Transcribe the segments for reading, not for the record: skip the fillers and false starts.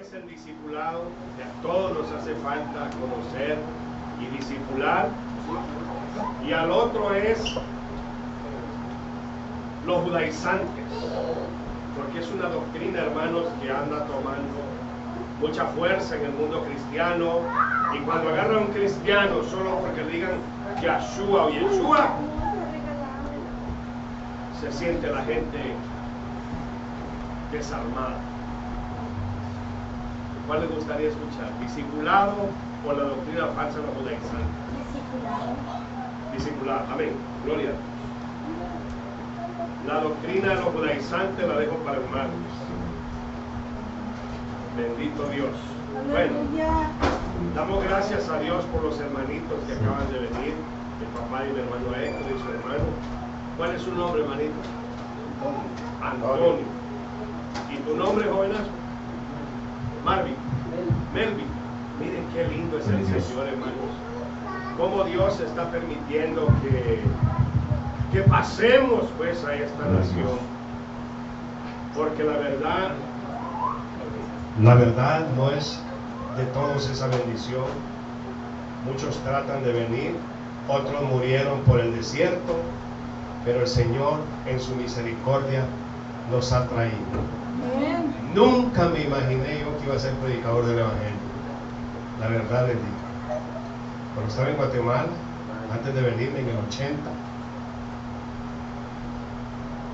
es el discipulado, que a todos nos hace falta conocer y discipular. Y al otro es los judaizantes, porque es una doctrina, hermanos, que anda tomando mucha fuerza en el mundo cristiano. Y cuando agarran a un cristiano solo porque le digan Yahshua o Yeshua, se siente la gente desarmada. ¿Cuál les gustaría escuchar? ¿Discipulado o la doctrina falsa de los judaizantes? Discipulado. Amén. Gloria a Dios. La doctrina de los judaizantes la dejo para el martes. Bendito Dios. Bueno, damos gracias a Dios por los hermanitos que acaban de venir, mi papá y mi hermano Héctor y su hermano. ¿Cuál es su nombre, hermanito? Antonio. ¿Y tu nombre, jovenazo? Marvin. Melvin. Miren qué lindo es el Señor, hermanos. Cómo Dios está permitiendo que pasemos pues a esta nación. Porque la verdad no es de todos esa bendición. Muchos tratan de venir, otros murieron por el desierto, pero el Señor en su misericordia nos ha traído. Nunca me imaginé yo que iba a ser predicador del Evangelio. La verdad les digo. Cuando estaba en Guatemala, antes de venirme en el 80,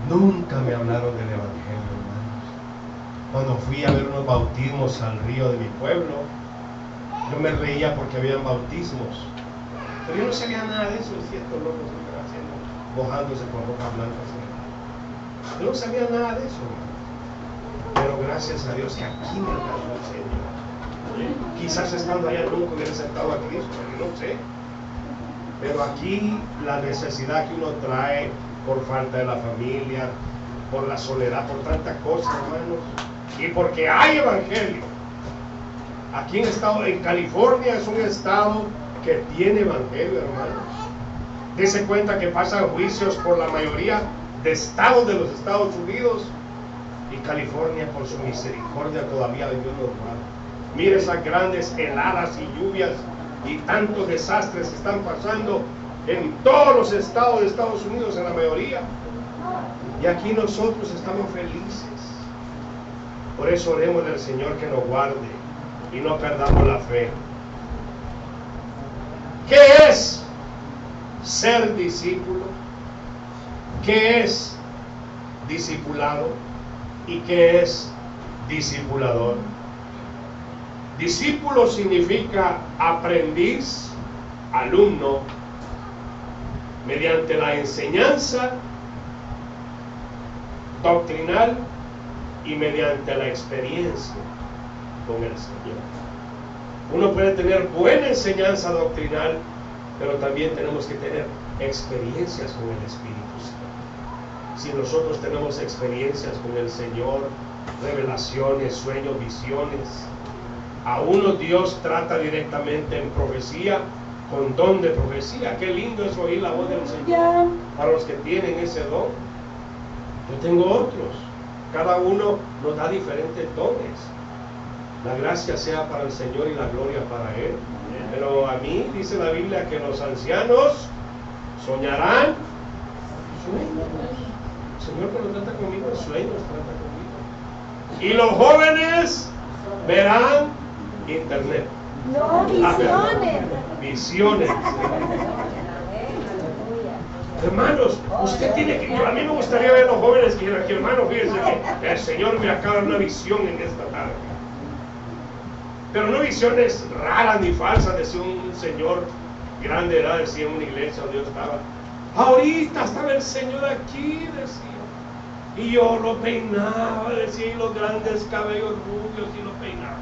nunca me hablaron del Evangelio, hermanos. Cuando fui a ver unos bautismos al río de mi pueblo, yo me reía porque habían bautismos. Pero yo no sabía nada de eso, es cierto, locos que están haciendo, mojándose con ropa blanca. Yo no sabía nada de eso, hermano. Pero gracias a Dios que aquí me alcanzó el Señor. Quizás estando allá nunca hubiera aceptado a Cristo, yo no sé. Pero aquí la necesidad que uno trae por falta de la familia, por la soledad, por tantas cosas, hermanos, y porque hay evangelio. Aquí en California es un estado que tiene evangelio, hermanos. Dese cuenta que pasan juicios por la mayoría de estados de los Estados Unidos, y California por su misericordia todavía Dios nos guarda. Mire esas grandes heladas y lluvias y tantos desastres que están pasando en todos los estados de Estados Unidos, en la mayoría. Y aquí nosotros estamos felices. Por eso oremos al Señor que nos guarde y no perdamos la fe. ¿Qué es ser discípulo? ¿Qué es discipulado? ¿Y qué es discipulador? Discípulo significa aprendiz, alumno, mediante la enseñanza doctrinal y mediante la experiencia con el Señor. Uno puede tener buena enseñanza doctrinal, pero también tenemos que tener experiencias con el Espíritu Santo. Si nosotros tenemos experiencias con el Señor, revelaciones, sueños, visiones, a uno Dios trata directamente en profecía, con don de profecía. Qué lindo es oír la voz del Señor para los que tienen ese don. Yo tengo otros. Cada uno nos da diferentes dones. La gracia sea para el Señor y la gloria para Él. Pero a mí dice la Biblia que los ancianos soñarán sueños. El Señor cuando trata conmigo en sueños trata conmigo. Y los jóvenes verán internet. No, visiones. Visiones. Hermanos, usted tiene que... a mí me gustaría ver a los jóvenes que dijeran, hermano, fíjense que el Señor me acaba de dar una visión en esta tarde. Pero no visiones raras ni falsas, decía un señor grande de edad, decía en una iglesia donde yo estaba. Ahorita estaba el Señor aquí, decía. Y yo lo peinaba, decía, y los grandes cabellos rubios y lo peinaba.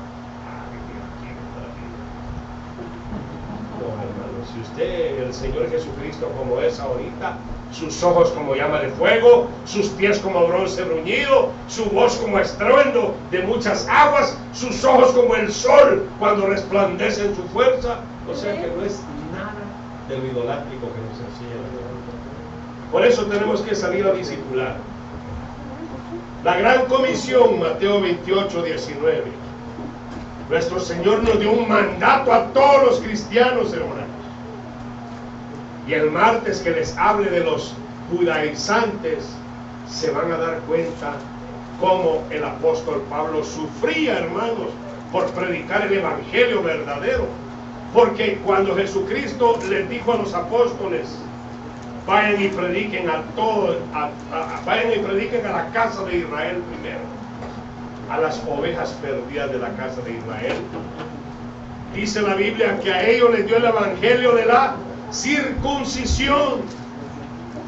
No, hermano, si usted, el Señor Jesucristo como es ahorita, sus ojos como llama de fuego, sus pies como bronce bruñido, su voz como estruendo de muchas aguas, sus ojos como el sol cuando resplandece en su fuerza, o sea que no es nada de lo idolátrico que nos enseña la Biblia. Por eso tenemos que salir a discipular. La gran comisión, Mateo 28, 19. Nuestro Señor nos dio un mandato a todos los cristianos, hermanos. Y el martes que les hable de los judaizantes, se van a dar cuenta cómo el apóstol Pablo sufría, hermanos, por predicar el evangelio verdadero. Porque cuando Jesucristo les dijo a los apóstoles, vayan y prediquen a todos, vayan y prediquen a la casa de Israel primero, a las ovejas perdidas de la casa de Israel. Dice la Biblia que a ellos les dio el evangelio de la circuncisión.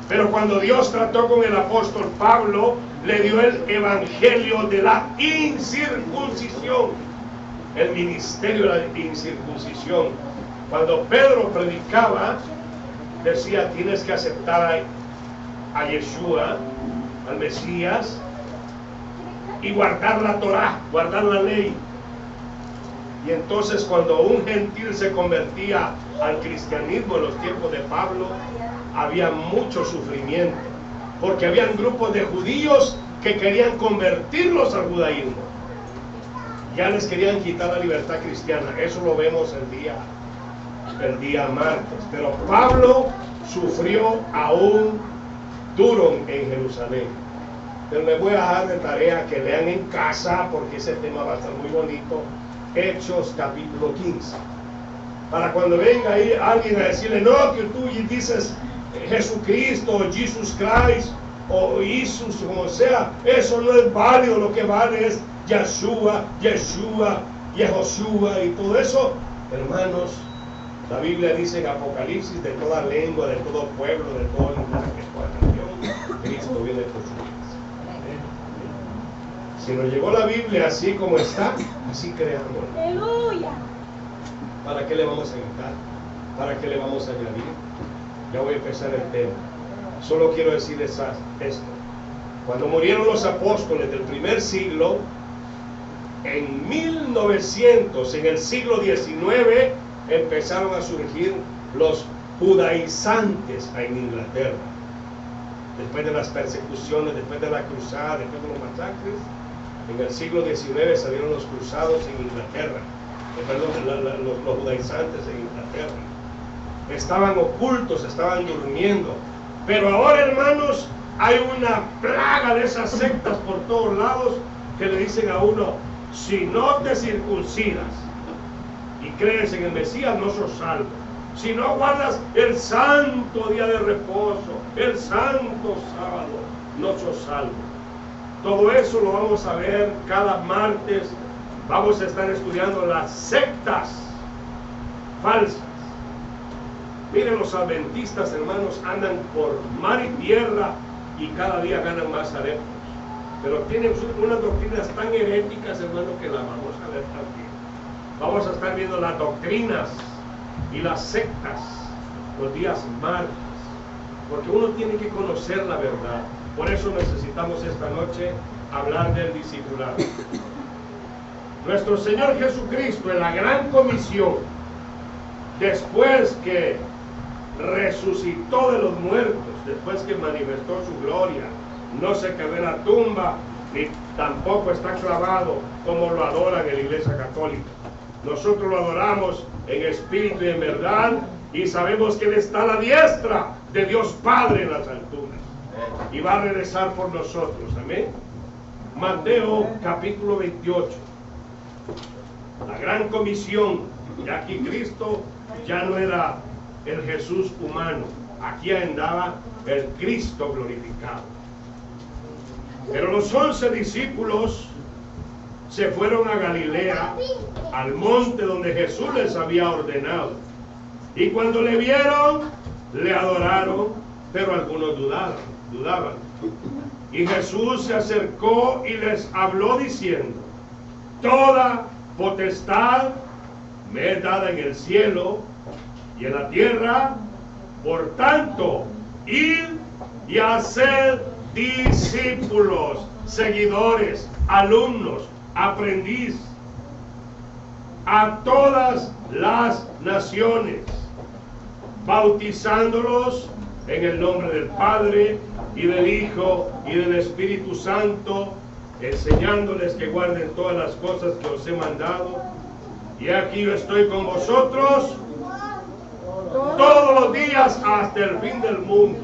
Pero cuando Dios trató con el apóstol Pablo, le dio el evangelio de la incircuncisión, el ministerio de la incircuncisión. Cuando Pedro predicaba, decía, tienes que aceptar a Yeshua, al Mesías, y guardar la Torá, guardar la ley. Y entonces cuando un gentil se convertía al cristianismo en los tiempos de Pablo, había mucho sufrimiento, porque habían grupos de judíos que querían convertirlos al judaísmo. Ya les querían quitar la libertad cristiana. Eso lo vemos el día martes. Pero Pablo sufrió aún duro en Jerusalén. Pero les voy a dejar de tarea que lean en casa, porque ese tema va a estar muy bonito. Hechos capítulo 15. Para cuando venga ahí alguien a decirle, no, que tú dices Jesucristo, o Jesus Christ, o Jesús, como sea, eso no es válido. Lo que vale es Yeshua, Yehoshua y todo eso. Hermanos, la Biblia dice en Apocalipsis, de toda lengua, de todo pueblo, de todo lenguaje, de toda nación, Cristo viene por su iglesia. Si nos llegó la Biblia así como está, así creamos. Aleluya. ¿Para qué le vamos a quitar? ¿Para qué le vamos a añadir? Ya voy a empezar el tema. Solo quiero decirles esto. Cuando murieron los apóstoles del primer siglo, en 1900, en el siglo XIX, empezaron a surgir los judaizantes en Inglaterra. Después de las persecuciones, después de la cruzada, después de los masacres, en el siglo XIX salieron los cruzados en Inglaterra. Los judaizantes en Inglaterra. Estaban ocultos, estaban durmiendo. Pero ahora, hermanos, hay una plaga de esas sectas por todos lados que le dicen a uno, si no te circuncidas y crees en el Mesías, no sos salvo. Si no guardas el santo día de reposo, el santo sábado, no sos salvo. Todo eso lo vamos a ver cada martes. Vamos a estar estudiando las sectas falsas. Miren, los adventistas, hermanos, andan por mar y tierra y cada día ganan más adeptos. Pero tienen unas doctrinas tan heréticas, hermano, que las vamos a ver también. Vamos a estar viendo las doctrinas y las sectas los días martes, porque uno tiene que conocer la verdad. Por eso necesitamos esta noche hablar del discipulado. Nuestro Señor Jesucristo en la gran comisión, después que resucitó de los muertos, después que manifestó su gloria, no se quedó en la tumba, ni tampoco está clavado como lo adoran en la Iglesia Católica. Nosotros lo adoramos en espíritu y en verdad, y sabemos que Él está a la diestra de Dios Padre en las alturas, y va a regresar por nosotros. Amén. Mateo capítulo 28. La gran comisión. Y aquí Cristo ya no era el Jesús humano, aquí andaba el Cristo glorificado. Pero los 11 discípulos se fueron a Galilea, al monte donde Jesús les había ordenado. Y cuando le vieron, le adoraron, pero algunos dudaban. Y Jesús se acercó y les habló diciendo, toda potestad me es dada en el cielo y en la tierra, por tanto, id y haced discípulos, seguidores, alumnos, aprendiz, a todas las naciones, bautizándolos en el nombre del Padre y del Hijo y del Espíritu Santo, enseñándoles que guarden todas las cosas que os he mandado, Y aquí yo estoy con vosotros todos los días hasta el fin del mundo.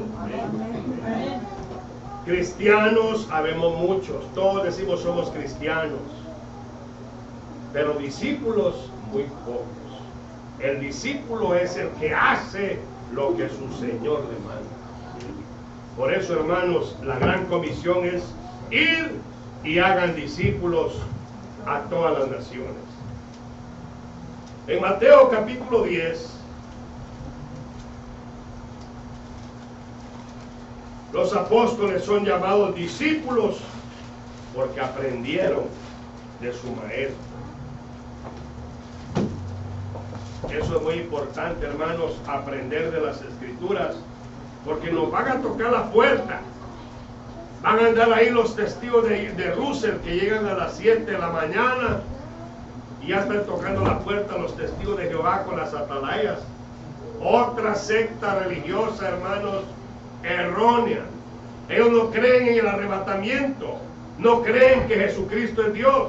Cristianos habemos muchos, todos decimos somos cristianos, pero discípulos muy pocos. El discípulo es el que hace lo que su Señor le manda. Por eso, hermanos, la gran comisión es ir y hagan discípulos a todas las naciones. En Mateo capítulo 10, los apóstoles son llamados discípulos porque aprendieron de su maestro. Eso es muy importante, hermanos, aprender de las Escrituras, porque nos van a tocar la puerta. Van a andar ahí los testigos de Russell que llegan a las 7 de la mañana y ya están tocando la puerta los testigos de Jehová con las atalayas. Otra secta religiosa, hermanos, errónea. Ellos no creen en el arrebatamiento, no creen que Jesucristo es Dios.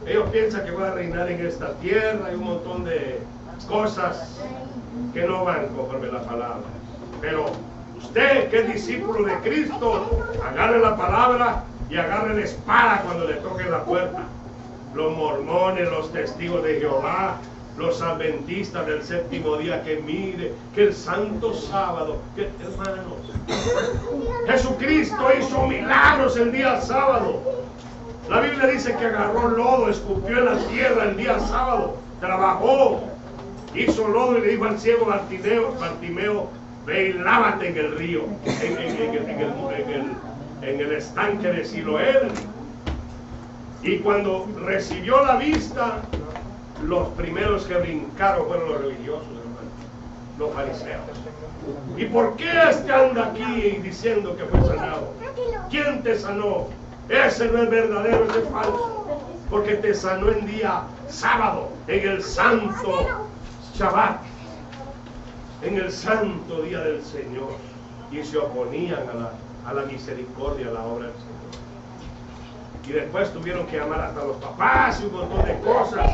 Ellos piensan que van a reinar en esta tierra y un montón de cosas que no van conforme la palabra. Pero usted, que es discípulo de Cristo, agarre la palabra y agarre la espada cuando le toque la puerta. Los mormones, los testigos de Jehová, los adventistas del séptimo día, que mire, que el santo sábado, que, hermanos, Jesucristo hizo milagros el día sábado. La Biblia dice que agarró lodo, escupió en la tierra el día sábado, trabajó, hizo lodo y le dijo al ciego Bartimeo, ve y lávate en el río, en el estanque de Siloé. Y cuando recibió la vista, los primeros que brincaron fueron los religiosos, hermanos, los fariseos. ¿Y por qué este anda aquí diciendo que fue sanado? ¿Quién te sanó? Ese no es verdadero, ese es falso. Porque te sanó en día sábado, en el santo Shabbat, en el santo día del Señor. Y se oponían a la misericordia, a la obra del Señor. Y después tuvieron que llamar hasta los papás y un montón de cosas.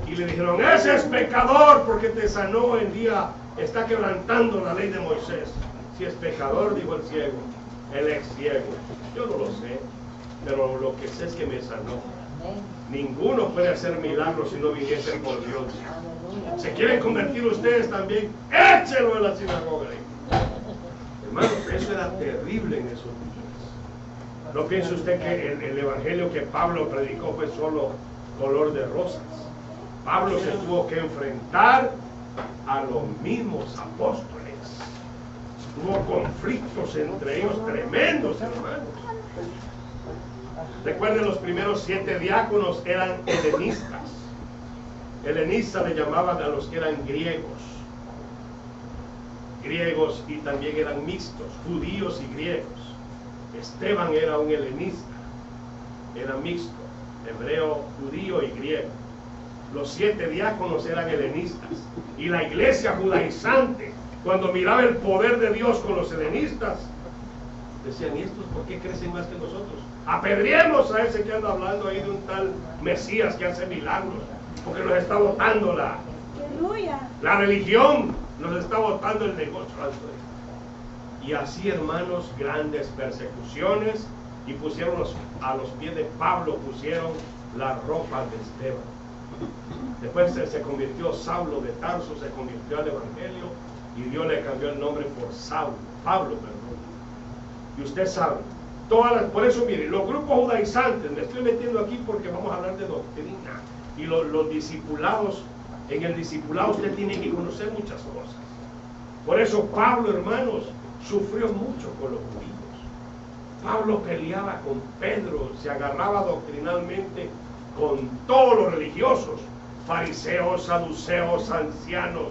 Y le dijeron, ese es pecador porque te sanó en día, está quebrantando la ley de Moisés. Si es pecador, dijo el ciego, el ex ciego. Yo no lo sé, pero lo que sé es que me sanó. Ninguno puede hacer milagros si no viniese por Dios. ¿Se quieren convertir ustedes también? Échelo en la sinagoga. Hermanos, eso era terrible en esos días. No piense usted que el evangelio que Pablo predicó fue solo color de rosas. Pablo se tuvo que enfrentar a los mismos apóstoles. Hubo conflictos entre ellos tremendos, hermanos. Recuerden, los primeros 7 diáconos eran helenistas. Helenistas le llamaban a los que eran griegos. Griegos, y también eran mixtos, judíos y griegos. Esteban era un helenista, era mixto, hebreo, judío y griego. Los 7 diáconos eran helenistas. Y la iglesia judaizante, cuando miraba el poder de Dios con los helenistas, decían, ¿y estos por qué crecen más que nosotros? Apedriemos a ese que anda hablando ahí de un tal Mesías que hace milagros, porque nos está botando la religión, nos está botando el negocio. Y así, hermanos, grandes persecuciones, y pusieron a los pies de Pablo, pusieron las ropas de Esteban. Después se convirtió Saulo de Tarso, se convirtió al evangelio, y Dios le cambió el nombre por Pablo, perdón. Y usted sabe, por eso mire, los grupos judaizantes, me estoy metiendo aquí porque vamos a hablar de doctrina, y los discipulados, en el discipulado usted tiene que conocer muchas cosas. Por eso Pablo, hermanos, sufrió mucho con los judíos. Pablo peleaba con Pedro, se agarraba doctrinalmente con todos los religiosos, fariseos, saduceos, ancianos,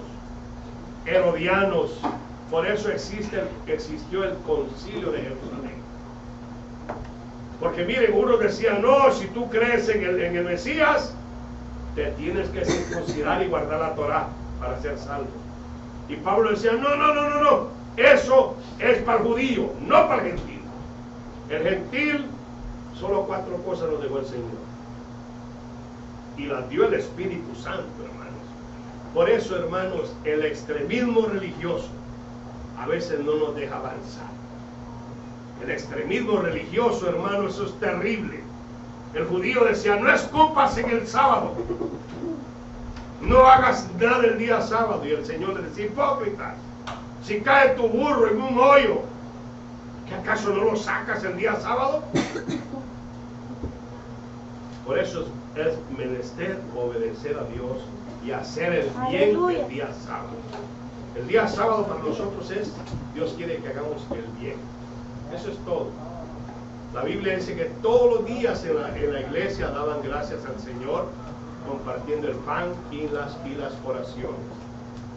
herodianos. Por eso existió el concilio de Jerusalén. Porque miren, unos decían, no, si tú crees en el Mesías, te tienes que circuncidar y guardar la Torá para ser salvo. Y Pablo decía, no, eso es para el judío, no para el gentil. El gentil, solo 4 cosas nos dejó el Señor. y las dio el Espíritu Santo, hermanos. Por eso, hermanos, el extremismo religioso a veces no nos deja avanzar. El extremismo religioso, hermanos, eso es terrible. El judío decía, no escupas en el sábado, no hagas nada el día sábado. Y el Señor le decía, hipócritas, si cae tu burro en un hoyo, ¿que acaso no lo sacas el día sábado? Por eso es menester obedecer a Dios y hacer el bien el día sábado. El día sábado para nosotros es, Dios quiere que hagamos el bien. Eso es todo. La Biblia dice que todos los días en la iglesia daban gracias al Señor, compartiendo el pan y las oraciones.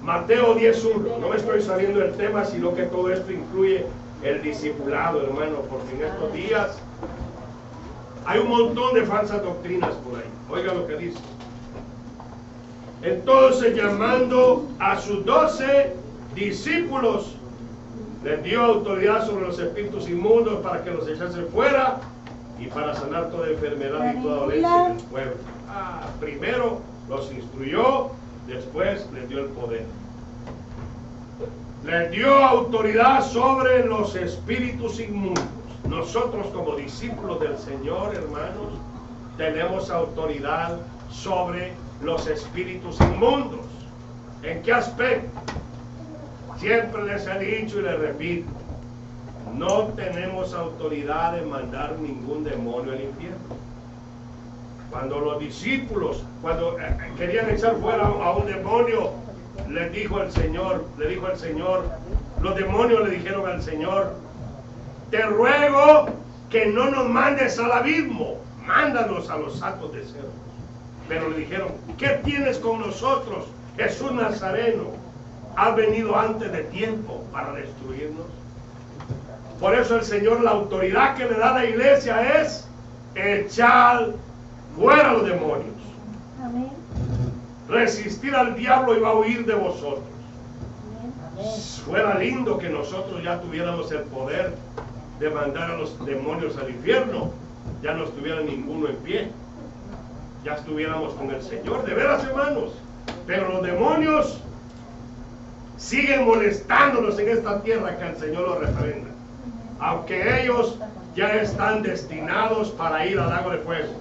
Mateo 10:1. No me estoy saliendo del tema, sino que todo esto incluye el discipulado, hermano, porque en estos días hay un montón de falsas doctrinas por ahí. Oiga lo que dice. Entonces, llamando a sus 12 discípulos, les dio autoridad sobre los espíritus inmundos para que los echasen fuera y para sanar toda enfermedad y toda dolencia en el pueblo. Primero los instruyó, después les dio el poder. Les dio autoridad sobre los espíritus inmundos. Nosotros como discípulos del Señor, hermanos, tenemos autoridad sobre los espíritus inmundos. ¿En qué aspecto? Siempre les he dicho y les repito, no tenemos autoridad de mandar ningún demonio al infierno. Cuando los discípulos, cuando querían echar fuera a un demonio, les dijo el Señor, los demonios le dijeron al Señor, te ruego que no nos mandes al abismo, mándanos a los atos de cerdos. Pero le dijeron, ¿qué tienes con nosotros, Jesús Nazareno? ¿Has venido antes de tiempo para destruirnos? Por eso el Señor, la autoridad que le da a la iglesia es echar fuera a los demonios. Amén. Resistir al diablo y va a huir de vosotros. Amén. Fuera lindo que nosotros ya tuviéramos el poder de mandar a los demonios al infierno. Ya no estuviera ninguno en pie. Ya estuviéramos con el Señor, de veras, hermanos. Pero los demonios siguen molestándonos en esta tierra, que el Señor los reprenda. Aunque ellos ya están destinados para ir al lago de fuego.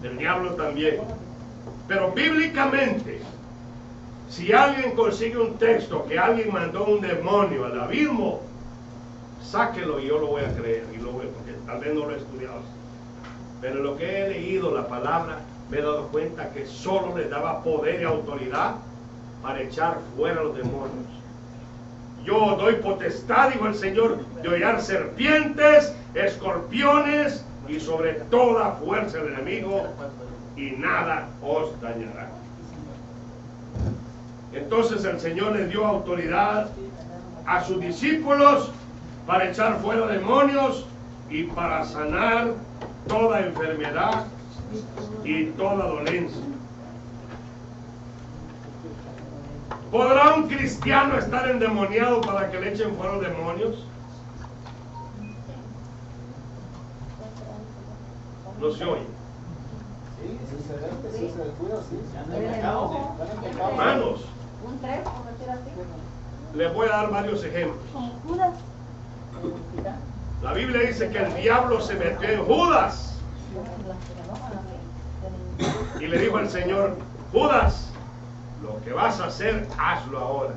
El diablo también. Pero bíblicamente, si alguien consigue un texto que alguien mandó un demonio al abismo, sáquelo y yo lo voy a creer. Y lo voy, porque tal vez no lo he estudiado. Pero lo que he leído, la palabra, me he dado cuenta que solo les daba poder y autoridad para echar fuera a los demonios. Yo doy potestad, dijo el Señor, de hollar serpientes, escorpiones y sobre toda fuerza del enemigo, y nada os dañará. Entonces el Señor les dio autoridad a sus discípulos para echar fuera demonios y para sanar toda enfermedad y toda dolencia. ¿Podrá un cristiano estar endemoniado para que le echen fuera los demonios? No se oye. Hermanos, les voy a dar varios ejemplos. La Biblia dice que el diablo se metió en Judas y le dijo al Señor, Judas, lo que vas a hacer, hazlo ahora.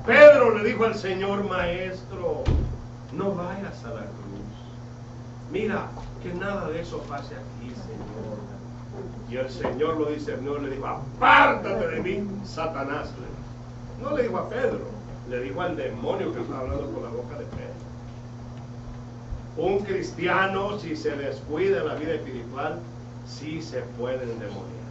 Pedro le dijo al Señor, maestro, no vayas a la cruz. Mira, que nada de eso pase aquí, Señor. Y el Señor lo discernió, le dijo, apártate de mí, Satanás. No le dijo a Pedro, le dijo al demonio que está hablando por la boca de Pedro. Un cristiano, si se descuida en la vida espiritual, sí se puede endemoniar.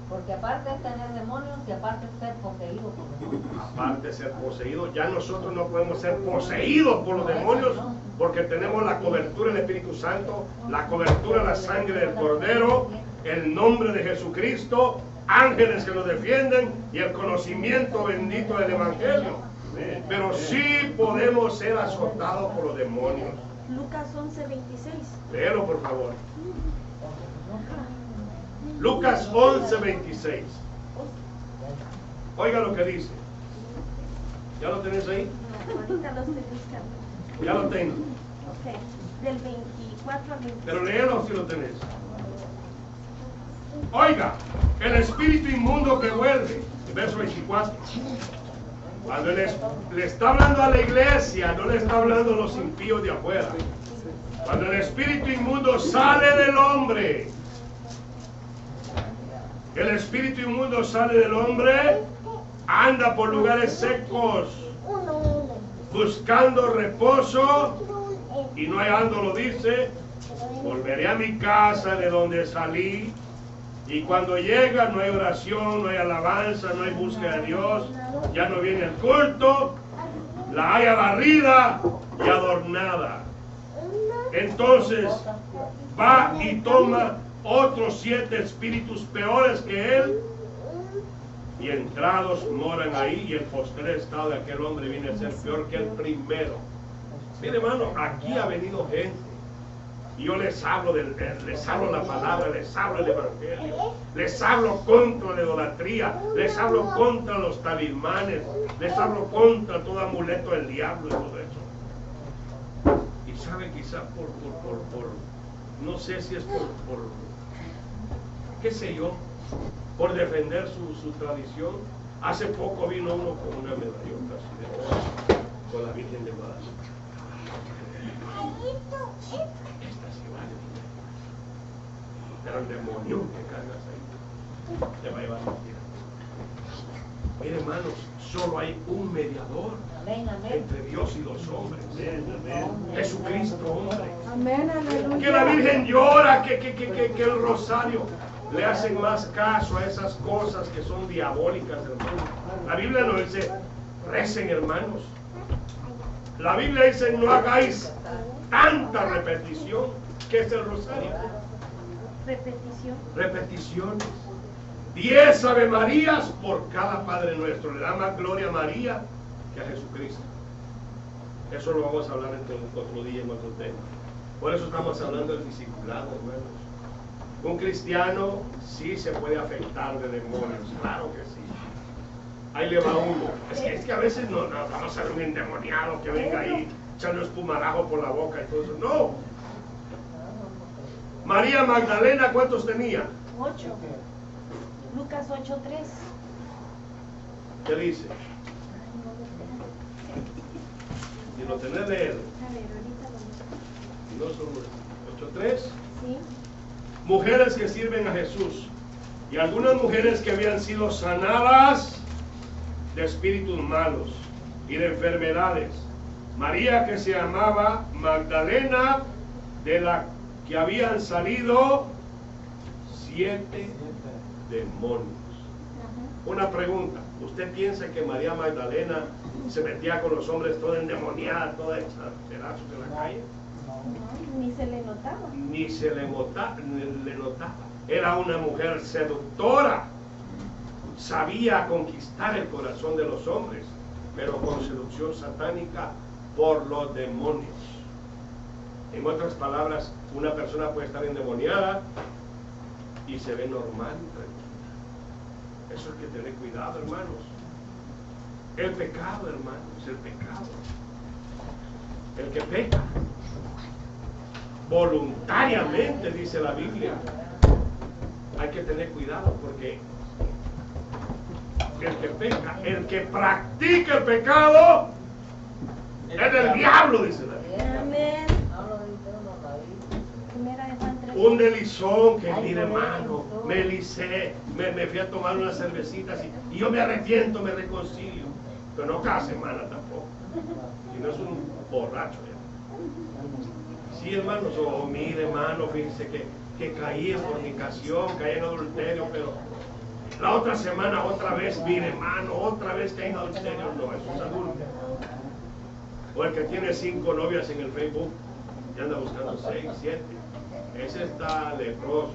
Porque aparte de tener demonios y aparte de ser poseído por demonios. Aparte de ser poseído, ya nosotros no podemos ser poseídos por los demonios porque tenemos la cobertura del Espíritu Santo, la cobertura de la sangre del Cordero, el nombre de Jesucristo, ángeles que nos defienden y el conocimiento bendito del Evangelio. Pero sí podemos ser azotados por los demonios. Lucas 11:26. Léelo, por favor. Lucas 11:26. Oiga lo que dice. ¿Ya lo tenés ahí? Ahorita lo estoy buscando. Ya lo tengo. Ok, del 24 al 25. Pero léelo si lo tenés. Oiga, el espíritu inmundo que vuelve. Verso 24. Cuando le está hablando a la iglesia, no le está hablando a los impíos de afuera. Cuando el espíritu inmundo sale del hombre, el espíritu inmundo sale del hombre, anda por lugares secos, buscando reposo, y no hallándolo dice, volveré a mi casa de donde salí. Y cuando llega no hay oración, no hay alabanza, no hay búsqueda de Dios, ya no viene el culto, la haya barrida y adornada. Entonces va y toma otros 7 espíritus peores que él, y entrados moran ahí, y el postrer estado de aquel hombre viene a ser peor que el primero. Mire, hermano, aquí ha venido gente, y yo les hablo la palabra, les hablo el evangelio, les hablo contra la idolatría, les hablo contra los talismanes, les hablo contra todo amuleto del diablo y todo eso. Y sabe, quizá por no sé si es por qué sé yo, por defender su tradición. Hace poco vino uno con una medallota así con la Virgen de Guadalupe. Esta sí vale. Pero el demonio que cargas ahí te va a llevar a mentir. Mire, hermanos, solo hay un mediador entre Dios y los hombres. Jesucristo, hombre. Amén, aleluya. Que la Virgen llora, que el rosario. Le hacen más caso a esas cosas que son diabólicas, hermanos. La Biblia nos dice, recen, hermanos. La Biblia dice, no hagáis tanta repetición. ¿Qué es el rosario? Repetición. Repeticiones. 10 Ave Marías por cada Padre Nuestro. Le da más gloria a María que a Jesucristo. Eso lo vamos a hablar en otro día, en otro tema. Por eso estamos hablando del discipulado, hermanos. Un cristiano sí se puede afectar de demonios, claro que sí. Ahí le va uno. Es que a veces no vamos a ver un endemoniado que venga ahí echando espumarajo por la boca y todo eso. No. María Magdalena, ¿cuántos tenía? 8. Lucas 8:3. ¿Qué dice? Si lo tenés de él. A ver, ahorita lo busco. No son 8:3. Sí. Mujeres que sirven a Jesús, y algunas mujeres que habían sido sanadas de espíritus malos y de enfermedades. María, que se llamaba Magdalena, de la que habían salido 7 demonios. Una pregunta, ¿usted piensa que María Magdalena se metía con los hombres toda endemoniada, toda hecha pedazos en la calle? No, ni se le notaba. Ni se le notaba. Era una mujer seductora. Sabía conquistar el corazón de los hombres, pero con seducción satánica por los demonios. En otras palabras, una persona puede estar endemoniada y se ve normal. Eso hay que tener cuidado, hermanos. El pecado, hermanos, el pecado. El que peca voluntariamente, dice la Biblia, hay que tener cuidado, porque el que peca, el que practica el pecado, es del diablo, dice la Biblia. Amén. Primera de Juan 3. Un delizón que, mire, hermano, me licé, me fui a tomar unas cervecitas y yo me arrepiento, me reconcilio, pero no cada semana tampoco, si no es un borracho ya. Sí, hermanos, o mire, hermano, fíjese que caí en fornicación, caí en adulterio, pero la otra semana otra vez, mire, hermano, otra vez caí en adulterio. No, eso es adulterio. O el que tiene 5 novias en el Facebook y anda buscando 6, 7. Ese está leproso.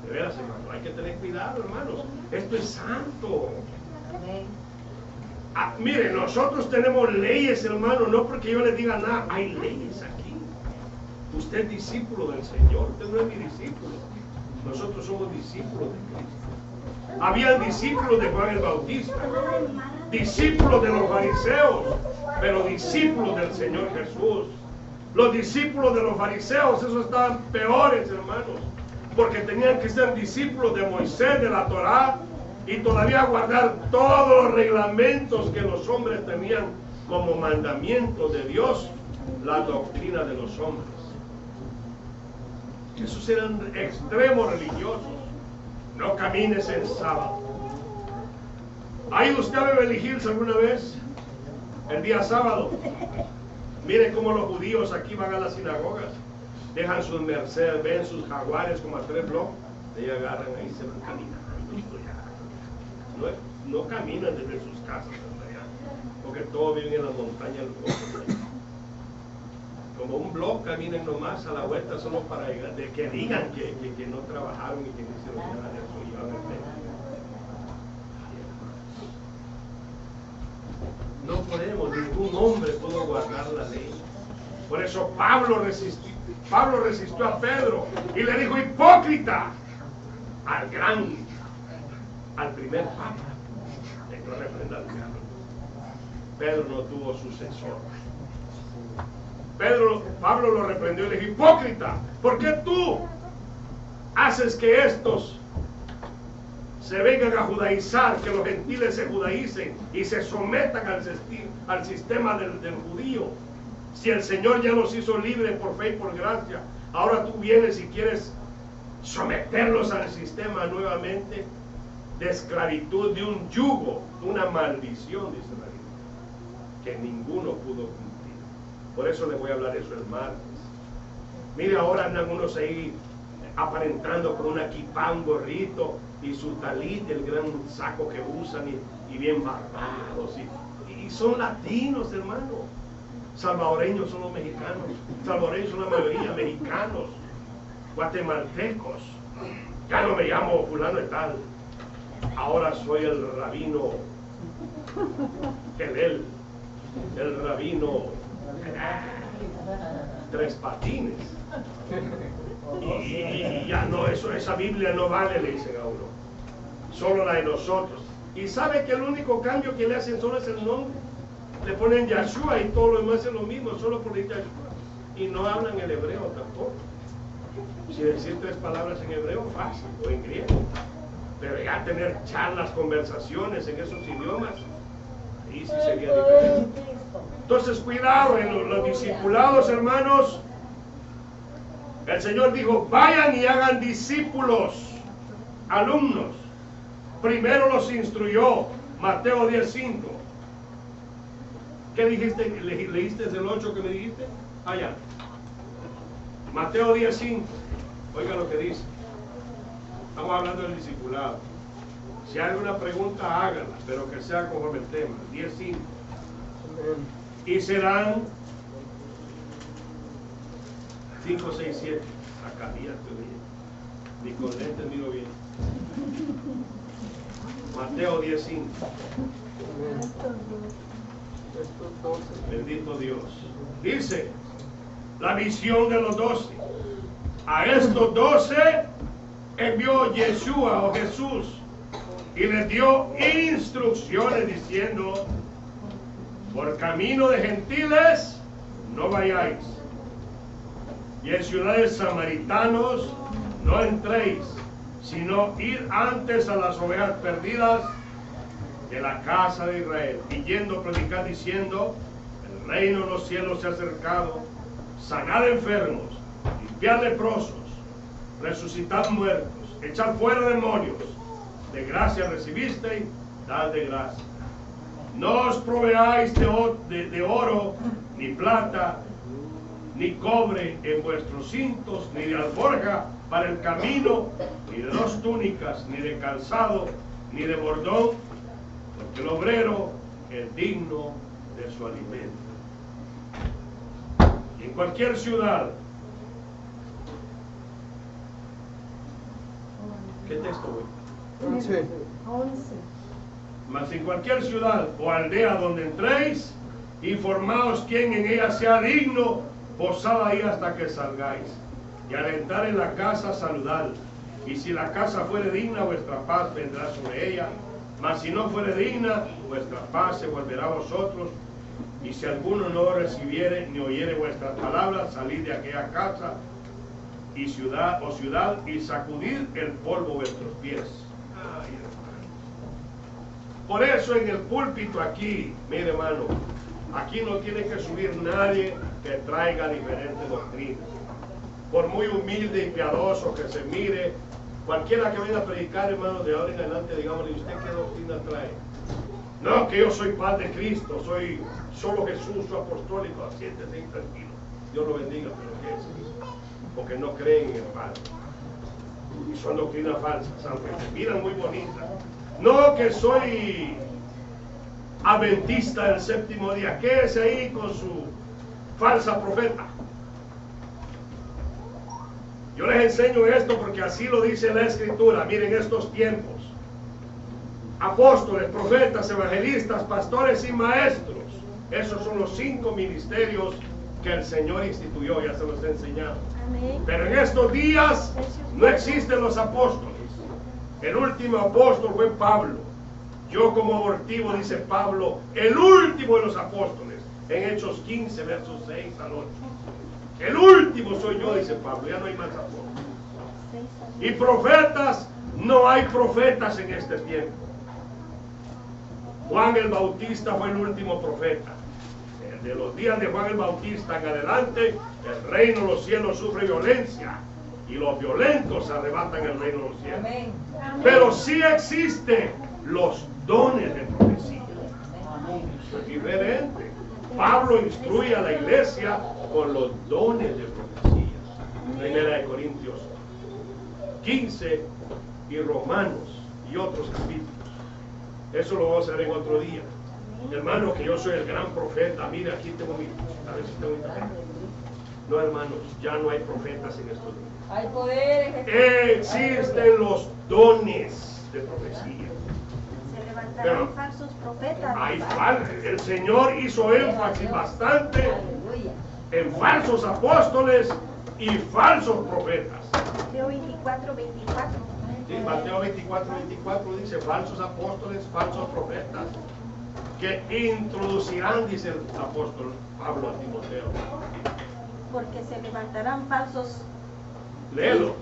De veras, hermano, hay que tener cuidado, hermanos. Esto es santo. Mire, nosotros tenemos leyes, hermano, no porque yo les diga nada, hay leyes aquí. Usted es discípulo del Señor, usted no es mi discípulo. Nosotros somos discípulos de Cristo. Habían discípulos de Juan el Bautista, discípulos de los fariseos, pero discípulos del Señor Jesús. Los discípulos de los fariseos, esos estaban peores, hermanos, porque tenían que ser discípulos de Moisés, de la Torá, y todavía guardar todos los reglamentos que los hombres tenían como mandamientos de Dios, la doctrina de los hombres. Esos eran extremos religiosos. No camines en sábado. ¿Ha ido usted a Beverly Hills alguna vez? El día sábado. Mire cómo los judíos aquí van a las sinagogas. Dejan sus Mercedes, ven sus Jaguares como a 3 bloques. Ellos agarran ahí y se van caminando. No caminan desde sus casas hasta allá, porque todos viven en las montañas. Como un blog caminan nomás a la vuelta solo para de que digan que no trabajaron y que no hicieron nada de eso y van a ver. No podemos, ningún hombre pudo guardar la ley. Por eso Pablo resistió a Pedro y le dijo: hipócrita, al primer papa. No reprenda al diablo. Pedro no tuvo sucesor. Pablo lo reprendió y le dijo: hipócrita, ¿por qué tú haces que estos se vengan a judaizar, que los gentiles se judaicen y se sometan al sistema del judío? Si el Señor ya los hizo libres por fe y por gracia, ahora tú vienes y quieres someterlos al sistema nuevamente de esclavitud, de un yugo, una maldición, dice la Biblia, que ninguno pudo cumplir. Por eso les voy a hablar eso el martes. Mire, ahora andan unos ahí aparentando con una kipá, un gorrito y su talit, el gran saco que usan y bien barbados y son latinos, hermano. Salvadoreños son los mexicanos, salvadoreños son la mayoría mexicanos, guatemaltecos. Ya no me llamo fulano de tal, ahora soy el rabino el rabino Tres Patines. Y ya no, esa Biblia no vale, le dicen a uno, solo la de nosotros. Y sabe que el único cambio que le hacen solo es el nombre. Le ponen Yahshua y todo lo demás es lo mismo, solo por decir Yahshua. Y no hablan el hebreo tampoco. Si decir 3 palabras en hebreo, fácil, o en griego. Pero ya tener charlas, conversaciones en esos idiomas, ahí sí sería diferente. Entonces, cuidado en los discipulados, hermanos. El Señor dijo: vayan y hagan discípulos, alumnos. Primero los instruyó, Mateo 10:5. ¿Qué dijiste? ¿Leíste el 8 que me dijiste? Allá. Mateo 10:5. Oiga lo que dice. Estamos hablando del discipulado. Si hay alguna pregunta, hágala, pero que sea conforme el tema. 10:5. Y serán 5, 6, 7. Acá ya estoy bien. Ni con lentes miro bien. Mateo 10:5. Bendito Dios. Dice la visión de los 12. A estos 12 envió Yeshua o Jesús y les dio instrucciones diciendo: por camino de gentiles no vayáis, y en ciudades samaritanos no entréis, sino ir antes a las ovejas perdidas de la casa de Israel, y yendo a predicar diciendo: el reino de los cielos se ha acercado, sanad enfermos, limpiad leprosos, resucitad muertos, echad fuera demonios, de gracia recibisteis, dad de gracia. No os proveáis de oro, ni plata, ni cobre en vuestros cintos, ni de alforja para el camino, ni de 2 túnicas, ni de calzado, ni de bordón, porque el obrero es digno de su alimento. Y en cualquier ciudad, ¿qué texto voy? 11. Mas en cualquier ciudad o aldea donde entréis, informaos quién en ella sea digno, posad ahí hasta que salgáis. Y al entrar en la casa, saludad. Y si la casa fuere digna, vuestra paz vendrá sobre ella. Mas si no fuere digna, vuestra paz se volverá a vosotros. Y si alguno no recibiere ni oyere vuestras palabras, salid de aquella casa y ciudad y sacudid el polvo de vuestros pies. Ay, hermano. Por eso en el púlpito aquí, mire hermano, aquí no tiene que subir nadie que traiga diferente doctrina. Por muy humilde y piadoso que se mire, cualquiera que venga a predicar, hermano, de ahora en adelante, digámosle, ¿usted qué doctrina trae? No, que yo soy paz de Cristo, soy solo Jesús, su apostólico, siéntese tranquilo. Dios lo bendiga, pero ¿qué es? Porque no creen en el Padre. Y son doctrinas falsas, aunque se miran muy bonitas. No, que soy adventista del séptimo día. Quédese ahí con su falsa profeta. Yo les enseño esto porque así lo dice la Escritura. Miren estos tiempos. Apóstoles, profetas, evangelistas, pastores y maestros. Esos son los 5 ministerios que el Señor instituyó, ya se los he enseñado. Amén. Pero en estos días no existen los apóstoles. El último apóstol fue Pablo. Yo como abortivo, dice Pablo, el último de los apóstoles, en Hechos 15, versos 6 al 8. El último soy yo, dice Pablo, ya no hay más apóstoles. Y profetas, no hay profetas en este tiempo. Juan el Bautista fue el último profeta. De los días de Juan el Bautista en adelante, el reino de los cielos sufre violencia y los violentos arrebatan el reino de los cielos. Amén. Pero sí existen los dones de profecía. Es diferente. Pablo instruye a la iglesia con los dones de profecía. Primera de Corintios 15 y Romanos y otros capítulos. Eso lo vamos a ver en otro día. Hermano, que yo soy el gran profeta. Mire, aquí tengo mi... A ver si tengo mi profeta. No, hermanos, ya no hay profetas en estos días. Hay poder en Jesús. Existen los dones de profecía. Se levantarán Pero falsos profetas. el Señor hizo énfasis bastante Aleluya. en falsos apóstoles y falsos profetas. Mateo 24, 24. Sí, Mateo 24, 24 dice falsos apóstoles, falsos profetas, que introducirán, dice el apóstol Pablo a Timoteo. Porque se levantarán falsos. Léelo.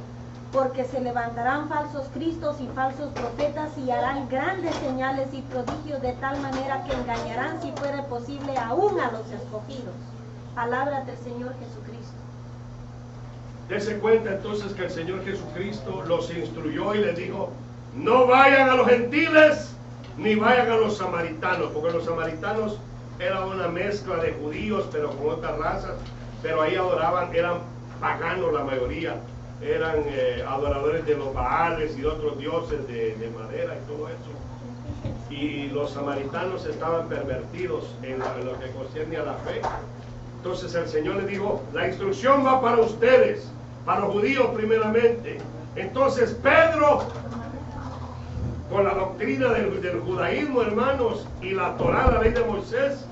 Porque se levantarán falsos cristos y falsos profetas y harán grandes señales y prodigios de tal manera que engañarán, si fuera posible, aún a los escogidos. Palabra del Señor Jesucristo. Dese cuenta entonces que el Señor Jesucristo los instruyó y les dijo, no vayan a los gentiles ni vayan a los samaritanos, porque los samaritanos eran una mezcla de judíos pero con otras razas, pero ahí adoraban, eran paganos la mayoría, eran adoradores de los Baales y de otros dioses de madera y todo eso. Y los samaritanos estaban pervertidos en lo que concierne a la fe. Entonces el Señor les dijo, la instrucción va para ustedes, para los judíos primeramente. Entonces Pedro, con la doctrina del judaísmo, hermanos, y la Torá, la ley de Moisés,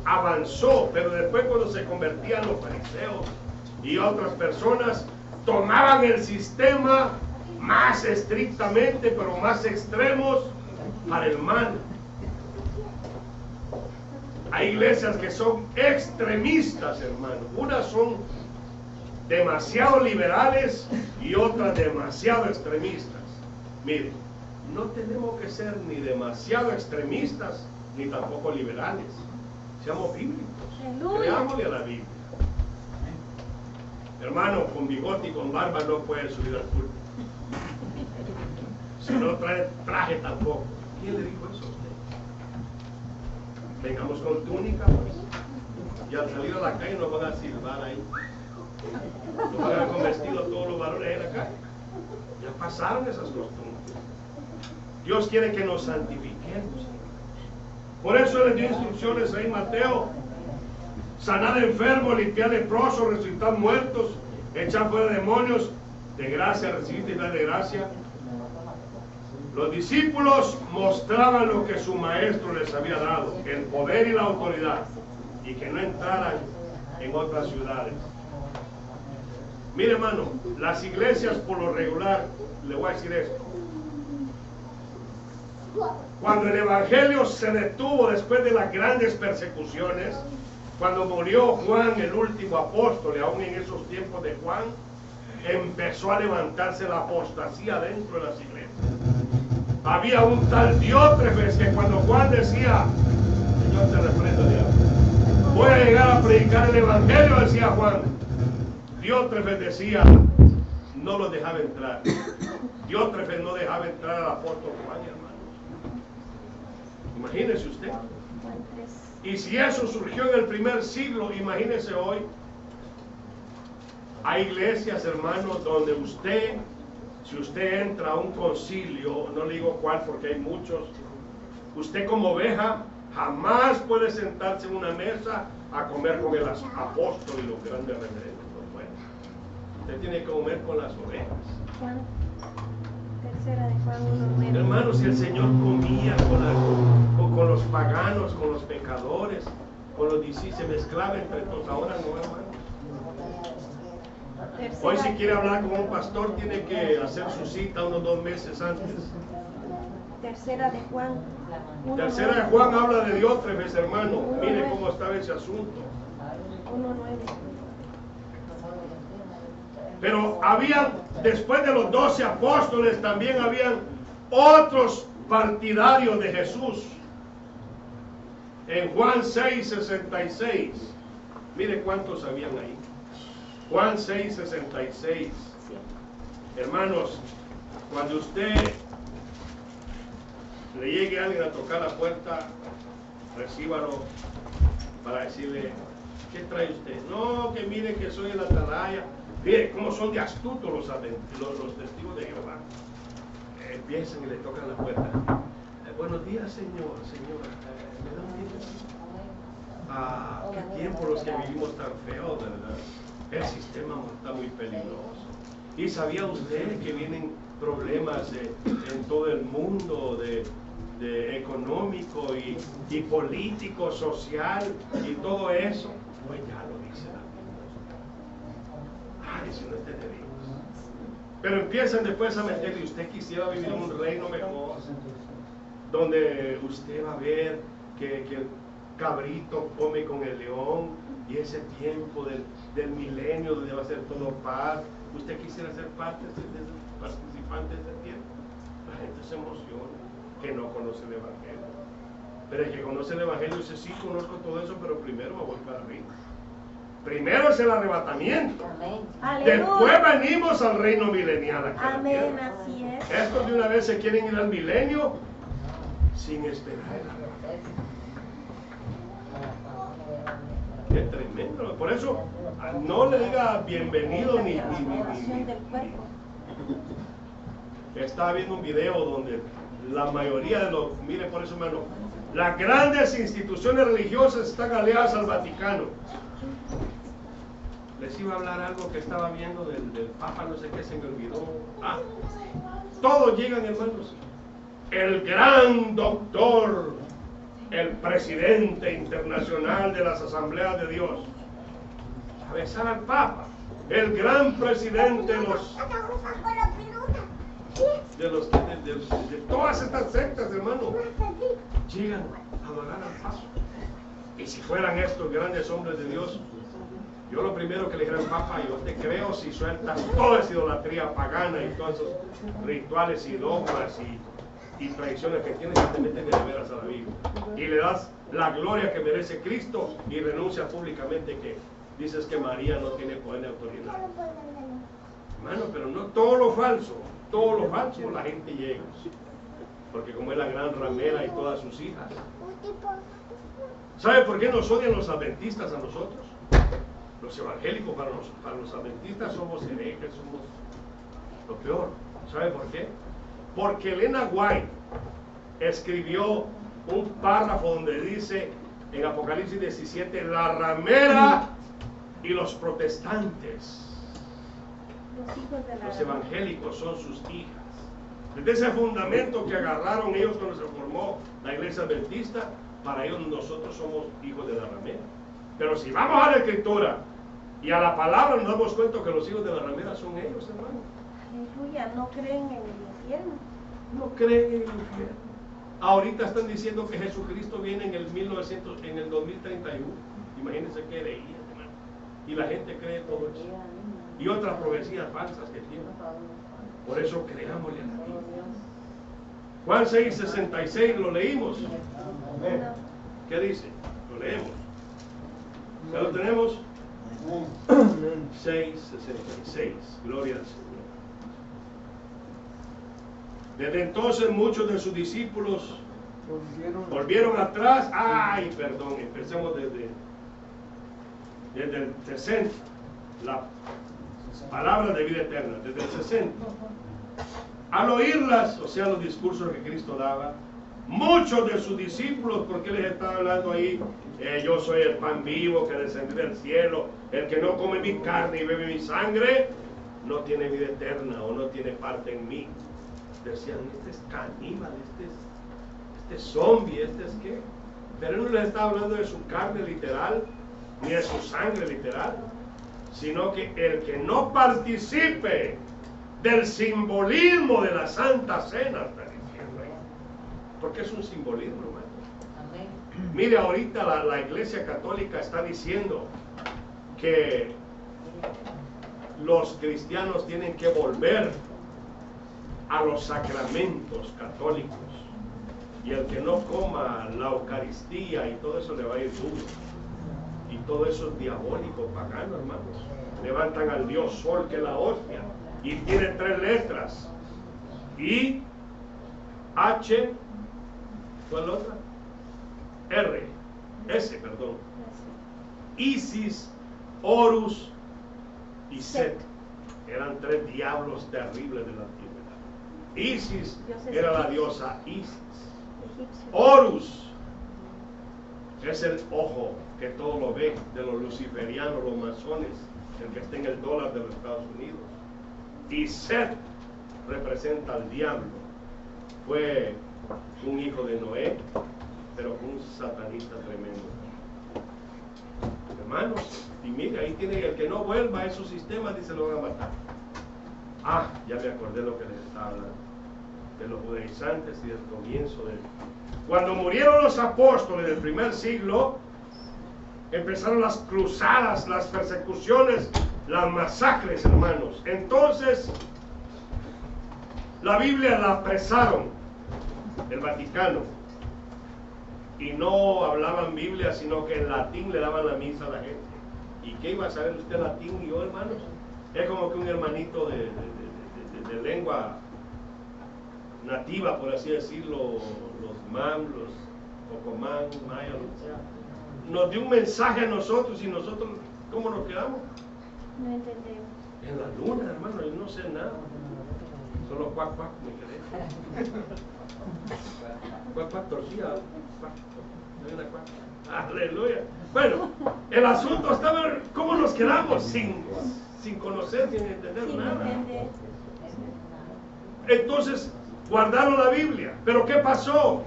avanzó. Pero después, cuando se convertían los fariseos y otras personas, tomaban el sistema más estrictamente, pero más extremos para el mal. Hay iglesias que son extremistas, hermano. Unas son demasiado liberales y otras demasiado extremistas. Miren, no tenemos que ser ni demasiado extremistas ni tampoco liberales. Seamos bíblicos. Creámosle a la Biblia. Hermano, con bigote y con barba no puede subir al púlpito. Si no trae traje tampoco. ¿Quién le dijo eso a usted? Vengamos con túnica, pues. Y al salir a la calle nos van a silbar ahí. Nos van a ver con vestido todos los varones en la calle. Ya pasaron esas costumbres. Dios quiere que nos santifiquemos. Por eso les dio instrucciones ahí Mateo. Sanad enfermos, limpiad leprosos, resucitad muertos, echad fuera demonios, de gracia recibid y de gracia. Los discípulos mostraban lo que su maestro les había dado, el poder y la autoridad, y que no entraran en otras ciudades. Mire, hermano, las iglesias por lo regular, le voy a decir esto. Cuando el evangelio se detuvo después de las grandes persecuciones, cuando murió Juan, el último apóstol, y aún en esos tiempos de Juan, empezó a levantarse la apostasía dentro de las iglesias. Había un tal Diótrefes que cuando Juan decía, Señor te reprenda, diablo, voy a llegar a predicar el evangelio, decía Juan, Diótrefes decía, no lo dejaba entrar. Diótrefes no dejaba entrar al apóstol Juan, hermanos. Imagínese usted. Y si eso surgió en el primer siglo, imagínese hoy. Hay iglesias, hermanos, donde usted, si usted entra a un concilio, no le digo cuál porque hay muchos, usted como oveja jamás puede sentarse en una mesa a comer con el apóstol y los grandes reverendos. No puede. Usted tiene que comer con las ovejas. Juan, tercera de Juan 1:9. Hermanos, si el Señor comía con los paganos, con los pecadores, con los discípulos, se mezclaba entre todos. Ahora no, hermanos. Hoy si quiere hablar con un pastor tiene que hacer su cita unos 2 meses antes. Tercera de Juan 1:9. Tercera de Juan habla de Diótrefes, hermano. Mire cómo estaba ese asunto. 1:9. Pero habían, después de los 12 apóstoles, también habían otros partidarios de Jesús. En Juan 6:66, mire cuántos habían ahí. Juan 6:66. Hermanos, cuando usted le llegue a alguien a tocar la puerta, recíbalo para decirle, ¿qué trae usted? No, que mire que soy el atalaya. Mire cómo son de astutos los testigos de Jehová. Empiezan y le tocan la puerta. Buenos días, señora. ¿Me da un tiempo? Qué tiempo los que vivimos tan feos, ¿verdad? El sistema está muy peligroso. ¿Y sabía usted que vienen problemas en todo el mundo de económico y político, social y todo eso? Pues ya lo dice la Biblia. Ay, si no esté de Dios. Pero empiezan después a meterle, usted quisiera vivir en un reino mejor, donde usted va a ver que el cabrito come con el león, y ese tiempo del milenio donde va a ser todo paz. ¿Usted quisiera ser participante de ese tiempo? La gente se emociona, que no conoce el evangelio. Pero el que conoce el evangelio dice, sí, conozco todo eso, pero primero me voy para arriba. Primero es el arrebatamiento. Amén. Después venimos al reino milenial aquí. Amén, así es. Estos de una vez se quieren ir al milenio sin esperar el arrebatamiento. Qué tremendo. Por eso no le diga bienvenido ni. Del cuerpo. Estaba viendo un video donde la mayoría de los, mire por eso, hermano, las grandes instituciones religiosas están aliadas al Vaticano. Les iba a hablar algo que estaba viendo del Papa, no sé qué, se me olvidó. Todos llegan, hermanos. El gran doctor, el presidente internacional de las asambleas de Dios, a besar al Papa, el gran presidente de todas estas sectas, hermano, llegan a adorar al Papa. Y si fueran estos grandes hombres de Dios, yo lo primero que le dijera al Papa, yo te creo si sueltas toda esa idolatría pagana y todos esos rituales y dogmas y tradiciones que tienes, que te meten de veras a la Biblia y le das la gloria que merece Cristo y renuncias públicamente que dices que María no tiene poder ni autoridad. Hermano, pero no todo lo falso la gente llega, porque como es la gran ramera y todas sus hijas. ¿Sabe por qué nos odian los adventistas a nosotros? Los evangélicos para los adventistas somos herejes, somos lo peor. ¿Sabe por qué? Porque Elena White escribió un párrafo donde dice en Apocalipsis 17, la ramera y los protestantes, los evangélicos son sus hijas. Desde ese fundamento que agarraron ellos cuando se formó la iglesia adventista, para ellos nosotros somos hijos de la ramera. Pero si vamos a la escritura, Y a la palabra nos damos cuenta que los hijos de la ramera son ellos, hermano. Aleluya, no creen en el infierno. No creen en el infierno. Ahorita están diciendo que Jesucristo viene en el 2031. Imagínense qué leían, hermano. Y la gente cree todo eso. Y otras profecías falsas que tienen. Por eso creámosle a la Biblia. Juan 6:66 lo leímos. ¿Qué dice? Lo leemos. ¿Ya lo tenemos? 6:66. Gloria al Señor. Desde entonces muchos de sus discípulos volvieron atrás. Ay, perdón, empecemos desde el 60. La palabra de vida eterna, desde el 60. Al oírlas, o sea, los discursos que Cristo daba, muchos de sus discípulos, porque les estaba hablando ahí, yo soy el pan vivo que descendí del cielo, el que no come mi carne y bebe mi sangre, no tiene vida eterna o no tiene parte en mí. Decían, este es caníbal, este es zombie, este es qué. Pero él no les estaba hablando de su carne literal, ni de su sangre literal, sino que el que no participe del simbolismo de la Santa Cena, está diciendo ahí. Porque es un simbolismo, hermano. Amén. Mire, ahorita la Iglesia Católica está diciendo que los cristianos tienen que volver a los sacramentos católicos. Y el que no coma la Eucaristía y todo eso le va a ir duro. Y todo eso es diabólico, pagano, hermanos. Levantan al Dios Sol, que es la hostia, y tiene 3 letras. I, H, ¿cuál otra? R, S, perdón. Isis, Horus y Set. Eran 3 diablos terribles de la antigüedad. Isis era la diosa Isis. Horus es el ojo que todo lo ve, de los luciferianos, los masones, el que está en el dólar de los Estados Unidos. Y Set representa al diablo. Fue un hijo de Noé, pero fue un satanista tremendo. Hermanos, y mire, ahí tiene el que no vuelva a esos sistemas, dice, lo van a matar. Ah, ya me acordé lo que les estaba hablando, de los judaizantes y del comienzo de... Cuando murieron los apóstoles del primer siglo, empezaron las cruzadas, las persecuciones, las masacres, hermanos. Entonces, la Biblia la apresaron, el Vaticano, y no hablaban Biblia, sino que en latín le daban la misa a la gente. ¿Y qué iba a saber usted latín y yo, hermanos? Es como que un hermanito de lengua nativa, por así decirlo, los mam, los pocomán, maya, nos dio un mensaje a nosotros y nosotros, ¿cómo nos quedamos? No entendemos. En la luna, hermano, yo no sé nada. Solo cuac, cuac, me quedé. Cuac, cuac, torcida, cuac, no hay una cuac. Aleluya. Bueno, el asunto estaba, ¿cómo nos quedamos? Sin conocer, sin entender nada. Entonces, guardaron la Biblia. ¿Pero qué pasó?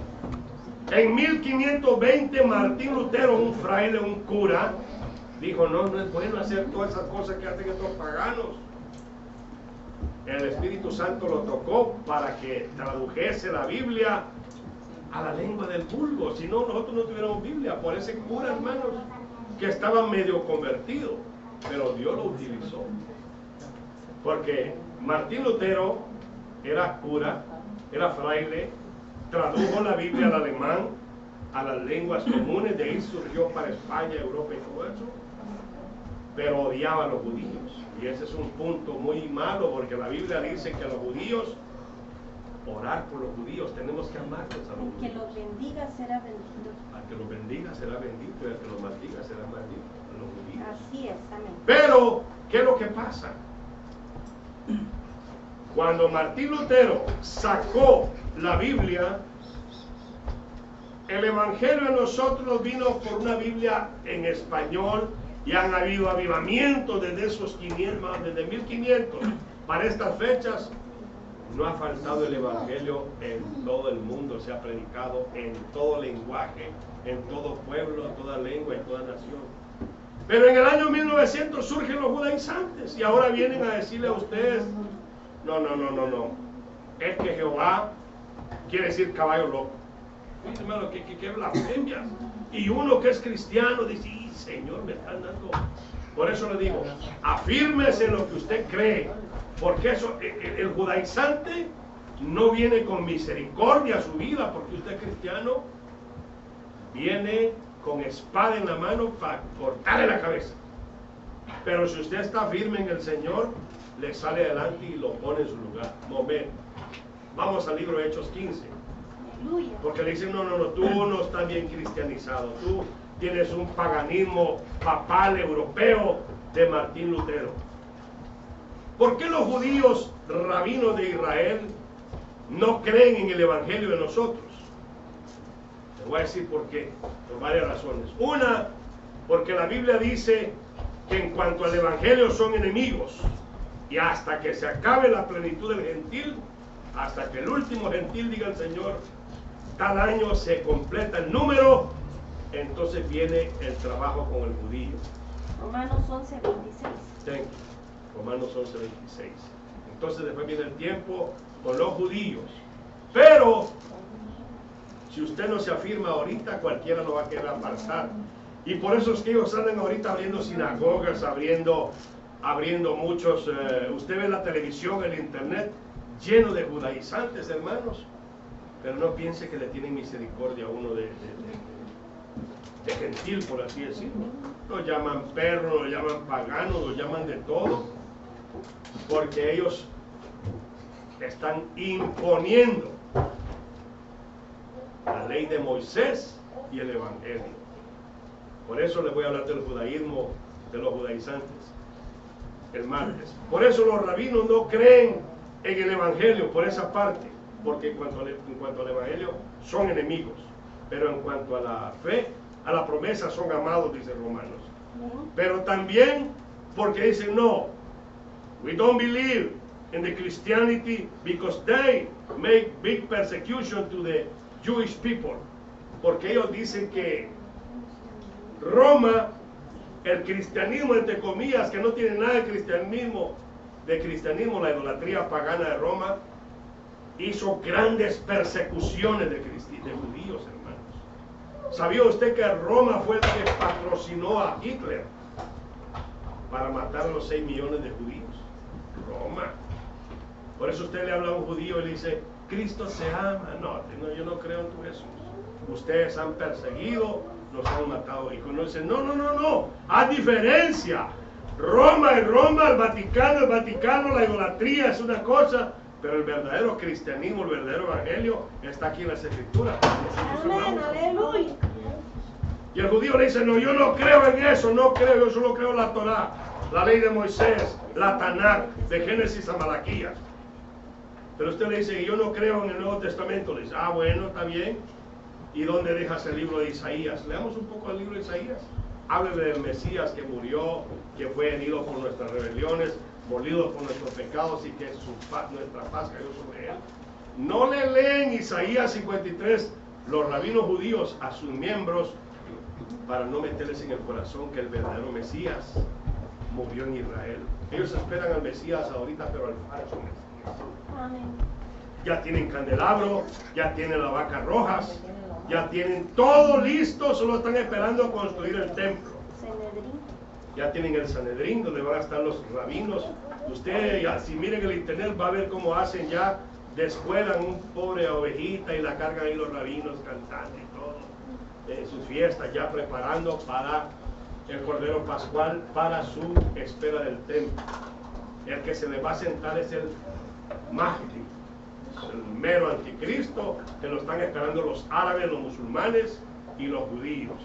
En 1520 Martín Lutero, un fraile, un cura, dijo, no es bueno hacer todas esas cosas que hacen estos paganos. El Espíritu Santo lo tocó para que tradujese la Biblia a la lengua del vulgo. Si no, nosotros no tuviéramos Biblia. Por ese cura, hermanos, que estaba medio convertido, pero Dios lo utilizó. Porque Martín Lutero era cura, era fraile, tradujo la Biblia al alemán, a las lenguas comunes, de ahí surgió para España, Europa y todo eso, pero odiaba a los judíos. Y ese es un punto muy malo, porque la Biblia dice que a los judíos, orar por los judíos, tenemos que amarlos a los El que judíos. los bendiga será bendito. Al que los bendiga será bendito, y al que los maldiga será maldito, a los judíos. Así es, amén. Pero, ¿qué es lo que pasa? Cuando Martín Lutero sacó la Biblia, el Evangelio a nosotros vino por una Biblia en español, y han habido avivamientos desde esos 500, desde 1500 para estas fechas. No ha faltado el Evangelio en todo el mundo, se ha predicado en todo lenguaje, en todo pueblo, en toda lengua, en toda nación. Pero en el año 1900 surgen los judaizantes y ahora vienen a decirle a ustedes, no. Es que Jehová quiere decir caballo loco. Uy, hermano, qué blasfemia. Y uno que es cristiano dice, Señor, me están dando. Por eso le digo, afírmese en lo que usted cree. Porque eso, el judaizante no viene con misericordia a su vida, porque usted es cristiano, viene con espada en la mano para cortarle la cabeza. Pero si usted está firme en el Señor, le sale adelante y lo pone en su lugar. Momento. Vamos al libro de Hechos 15. Porque le dicen, no, tú no estás bien cristianizado. Tú tienes un paganismo papal europeo de Martín Lutero. ¿Por qué los judíos rabinos de Israel no creen en el evangelio de nosotros? Les voy a decir por qué, por varias razones. Una, porque la Biblia dice que en cuanto al evangelio son enemigos, y hasta que se acabe la plenitud del gentil, hasta que el último gentil diga el Señor, tal año se completa el número, entonces viene el trabajo con el judío. Romanos 11:26. Romanos 11:26. Entonces después viene el tiempo con los judíos. Pero si usted no se afirma ahorita, cualquiera lo va a querer apartar. Y por eso es que ellos andan ahorita abriendo sinagogas, abriendo muchos. Usted ve la televisión, el internet, lleno de judaizantes, hermanos. Pero no piense que le tienen misericordia a uno de gentil, por así decirlo. Lo llaman perro, lo llaman pagano, lo llaman de todo. Porque ellos están imponiendo la ley de Moisés y el evangelio. Por eso les voy a hablar del judaísmo, de los judaizantes, el martes. Por eso los rabinos no creen en el evangelio, por esa parte. Porque en cuanto al evangelio son enemigos, pero en cuanto a la fe, a la promesa son amados, dice Romanos. Pero también porque dicen no, we don't believe in the Christianity because they make big persecution to the Jewish people. Porque ellos dicen que Roma, el cristianismo entre comillas, que no tiene nada de cristianismo, la idolatría pagana de Roma, hizo grandes persecuciones de judíos, hermanos. ¿Sabía usted que Roma fue el que patrocinó a Hitler para matar a los 6 millones de judíos? Roma. Por eso usted le habla a un judío y le dice, Cristo se ama. No, yo no creo en tu Jesús. Ustedes han perseguido, los han matado. Y cuando dice, no, haz diferencia. Roma es Roma, el Vaticano, la idolatría es una cosa. Pero el verdadero cristianismo, el verdadero evangelio, está aquí en las escrituras. Amén, aleluya. Y el judío le dice, no, yo no creo en eso, yo solo creo en la Torá, la ley de Moisés, la Tanakh, de Génesis a Malaquías. Pero usted le dice, yo no creo en el Nuevo Testamento. Le dice, bueno, está bien. ¿Y dónde dejas el libro de Isaías? Leamos un poco el libro de Isaías. Háblele del Mesías que murió, que fue herido por nuestras rebeliones, molido por nuestros pecados y que nuestra paz cayó sobre él. No le leen Isaías 53 los rabinos judíos a sus miembros para no meterles en el corazón que el verdadero Mesías murió en Israel. Ellos esperan al Mesías ahorita, pero al falso Mesías. Amén. Ya tienen candelabro, ya tienen las vacas rojas, ya tienen todo listo, solo están esperando construir el templo. Ya tienen el Sanedrín, donde van a estar los rabinos. Usted, si miren el internet, va a ver cómo hacen ya, descuelan un pobre ovejita y la cargan ahí los rabinos cantando y todo. En sus fiestas, ya preparando para el Cordero Pascual, para su espera del templo. El que se le va a sentar es el Mahdi, el mero anticristo, que lo están esperando los árabes, los musulmanes y los judíos.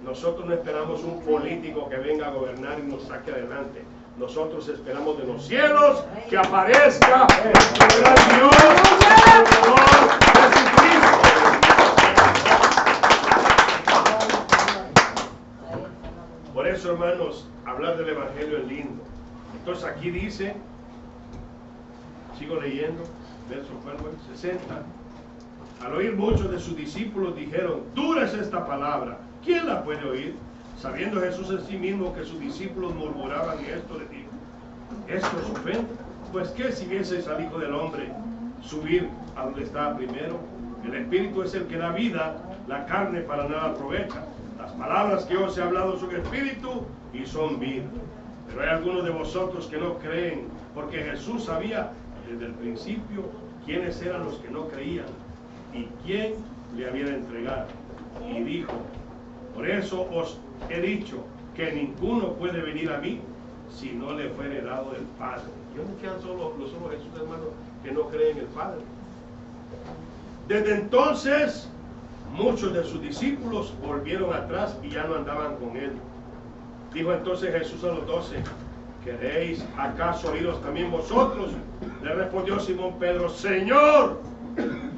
Nosotros no esperamos un político que venga a gobernar y nos saque adelante. Nosotros esperamos de los cielos que aparezca el gran Dios, el Señor Jesucristo. Por eso, hermanos, hablar del Evangelio es lindo. Entonces aquí dice, sigo leyendo, verso 60. Al oír muchos de sus discípulos dijeron, dura es esta palabra, ¿quién la puede oír? Sabiendo Jesús en sí mismo que sus discípulos murmuraban esto, le dijo: ¿esto os ofende? Pues qué si vieseis al Hijo del Hombre subir a donde estaba primero. El Espíritu es el que da vida, la carne para nada aprovecha. Las palabras que os he hablado son espíritu y son vida. Pero hay algunos de vosotros que no creen, porque Jesús sabía desde el principio quiénes eran los que no creían y quién le había de entregar. Y dijo: por eso os he dicho que ninguno puede venir a mí si no le fuere dado del Padre. Yo no quedan solo Jesús, hermano, que no cree en el Padre. Desde entonces, muchos de sus discípulos volvieron atrás y ya no andaban con él. Dijo entonces Jesús a los 12: ¿queréis acaso iros también vosotros? Le respondió Simón Pedro: Señor,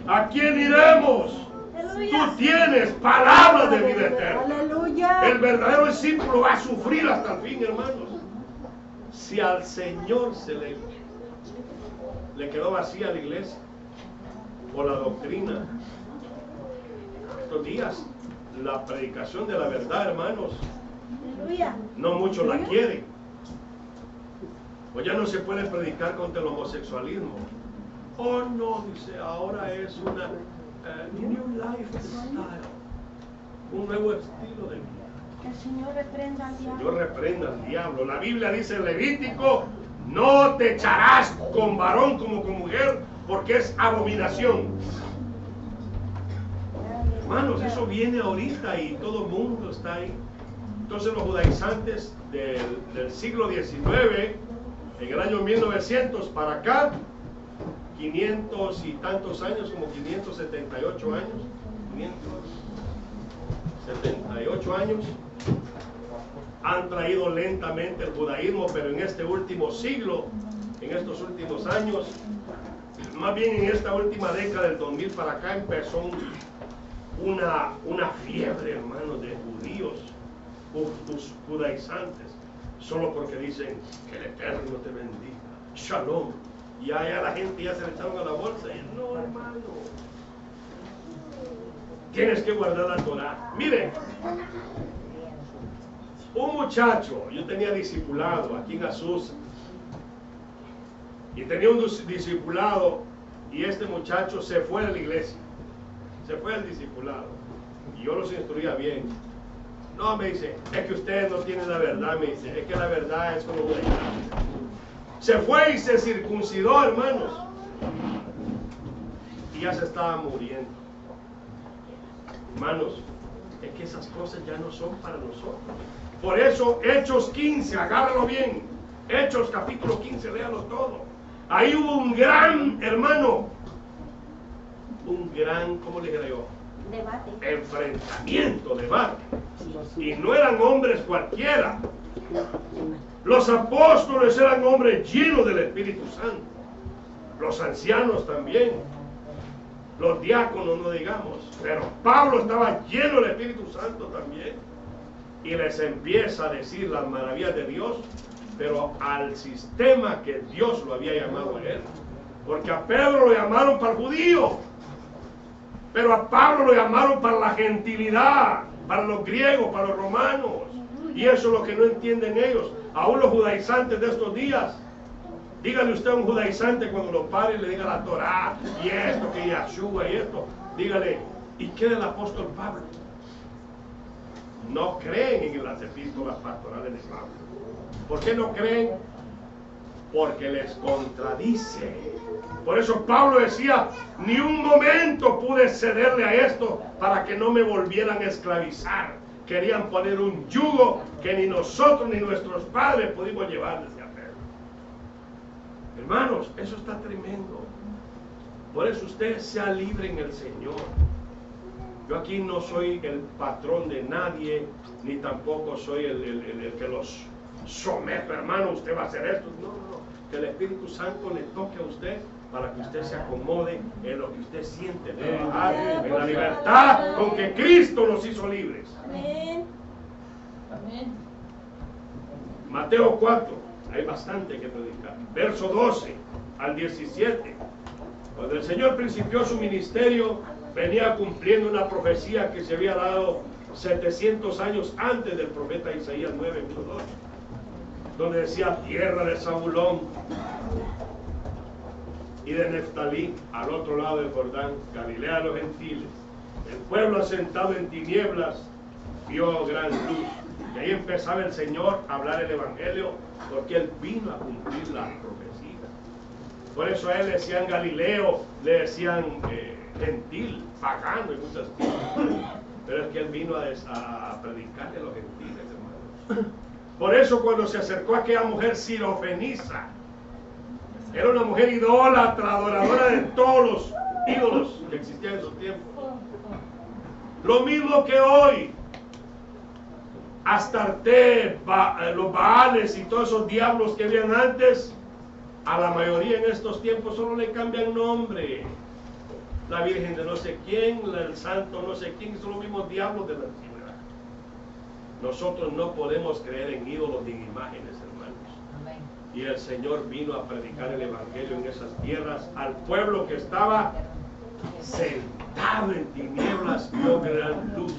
¿a quién iremos? Aleluya. Tú tienes palabras de vida eterna. Aleluya. El verdadero discípulo va a sufrir hasta el fin, hermanos. Si al Señor se le quedó vacía la iglesia por la doctrina, estos días la predicación de la verdad, hermanos, Aleluya. no muchos la quieren. O ya no se puede predicar contra el homosexualismo. Oh no, dice, ahora es una new lifestyle, un nuevo estilo de vida. El Señor reprenda al diablo. Señor reprenda al diablo. La Biblia dice en Levítico: no te echarás con varón como con mujer, porque es abominación. Hermanos, eso viene ahorita y todo el mundo está ahí. Entonces los judaizantes del siglo XIX, en el año 1900 para acá, 500 y tantos años, como 578 años, 578 años, han traído lentamente el judaísmo, pero en este último siglo, en estos últimos años, más bien en esta última década del 2000 para acá, empezó una fiebre, hermanos, de judíos, judaizantes, solo porque dicen que el Eterno te bendiga, Shalom. Y allá la gente ya se le echaron a la bolsa y no, hermano, tienes que guardar la Torah. Mire, un muchacho, yo tenía discipulado aquí en Azusa, y tenía un discipulado, y este muchacho se fue de la iglesia, se fue al discipulado, y yo los instruía bien. No, me dice, es que ustedes no tienen la verdad, me dice, es que la verdad es como una iglesia. Se fue y se circuncidó, hermanos, y ya se estaba muriendo. Hermanos, es que esas cosas ya no son para nosotros. Por eso, Hechos 15, agárralo bien. Hechos capítulo 15, léalo todo. Ahí hubo un gran, hermano, un gran, ¿cómo le diré yo? Debate. Enfrentamiento, debate. Y no eran hombres cualquiera. Los apóstoles eran hombres llenos del Espíritu Santo. Los ancianos también. Los diáconos no digamos. Pero Pablo estaba lleno del Espíritu Santo también. Y les empieza a decir las maravillas de Dios, pero al sistema que Dios lo había llamado a él. Porque a Pedro lo llamaron para el judío, pero a Pablo lo llamaron para la gentilidad, para los griegos, para los romanos. Y eso es lo que no entienden ellos. Aún los judaizantes de estos días. Dígale usted a un judaizante cuando lo pare y le diga la Torá y esto, que Yahshua y esto. Dígale, ¿y qué del apóstol Pablo? No creen en las epístolas pastorales de Pablo. ¿Por qué no creen? Porque les contradice. Por eso Pablo decía, ni un momento pude cederle a esto para que no me volvieran a esclavizar. Querían poner un yugo que ni nosotros ni nuestros padres pudimos llevar desde a Pedro. Hermanos, eso está tremendo. Por eso usted sea libre en el Señor. Yo aquí no soy el patrón de nadie, ni tampoco soy el que los someto, hermano, usted va a hacer esto. No, no, no. Que el Espíritu Santo le toque a usted para que usted se acomode en lo que usted siente, trabajar en la libertad con que Cristo nos hizo libres. Amén. Amén. Mateo 4, hay bastante que predicar. Verso 12 al 17. Cuando el Señor principió su ministerio, venía cumpliendo una profecía que se había dado 700 años antes del profeta Isaías 9:1-2, donde decía: tierra de Zabulón y de Neftalí, al otro lado del Jordán, Galilea de los gentiles, el pueblo asentado en tinieblas vio gran luz. Y ahí empezaba el Señor a hablar el evangelio, porque Él vino a cumplir la profecía. Por eso a Él le decían Galileo, le decían gentil, pagano y muchas cosas. Pero es que Él vino a predicarle a los gentiles, hermanos. Por eso cuando se acercó a aquella mujer sirofenisa, era una mujer idólatra, adoradora de todos los ídolos que existían en esos tiempos. Lo mismo que hoy. Astarte, los Baales y todos esos diablos que habían antes, a la mayoría en estos tiempos solo le cambian nombre. La Virgen de no sé quién, el Santo no sé quién, son los mismos diablos de la antigüedad. Nosotros no podemos creer en ídolos ni en imágenes, hermanos. Amén. Y el Señor vino a predicar el Evangelio en esas tierras al pueblo que estaba sentado en tinieblas, vio gran luz.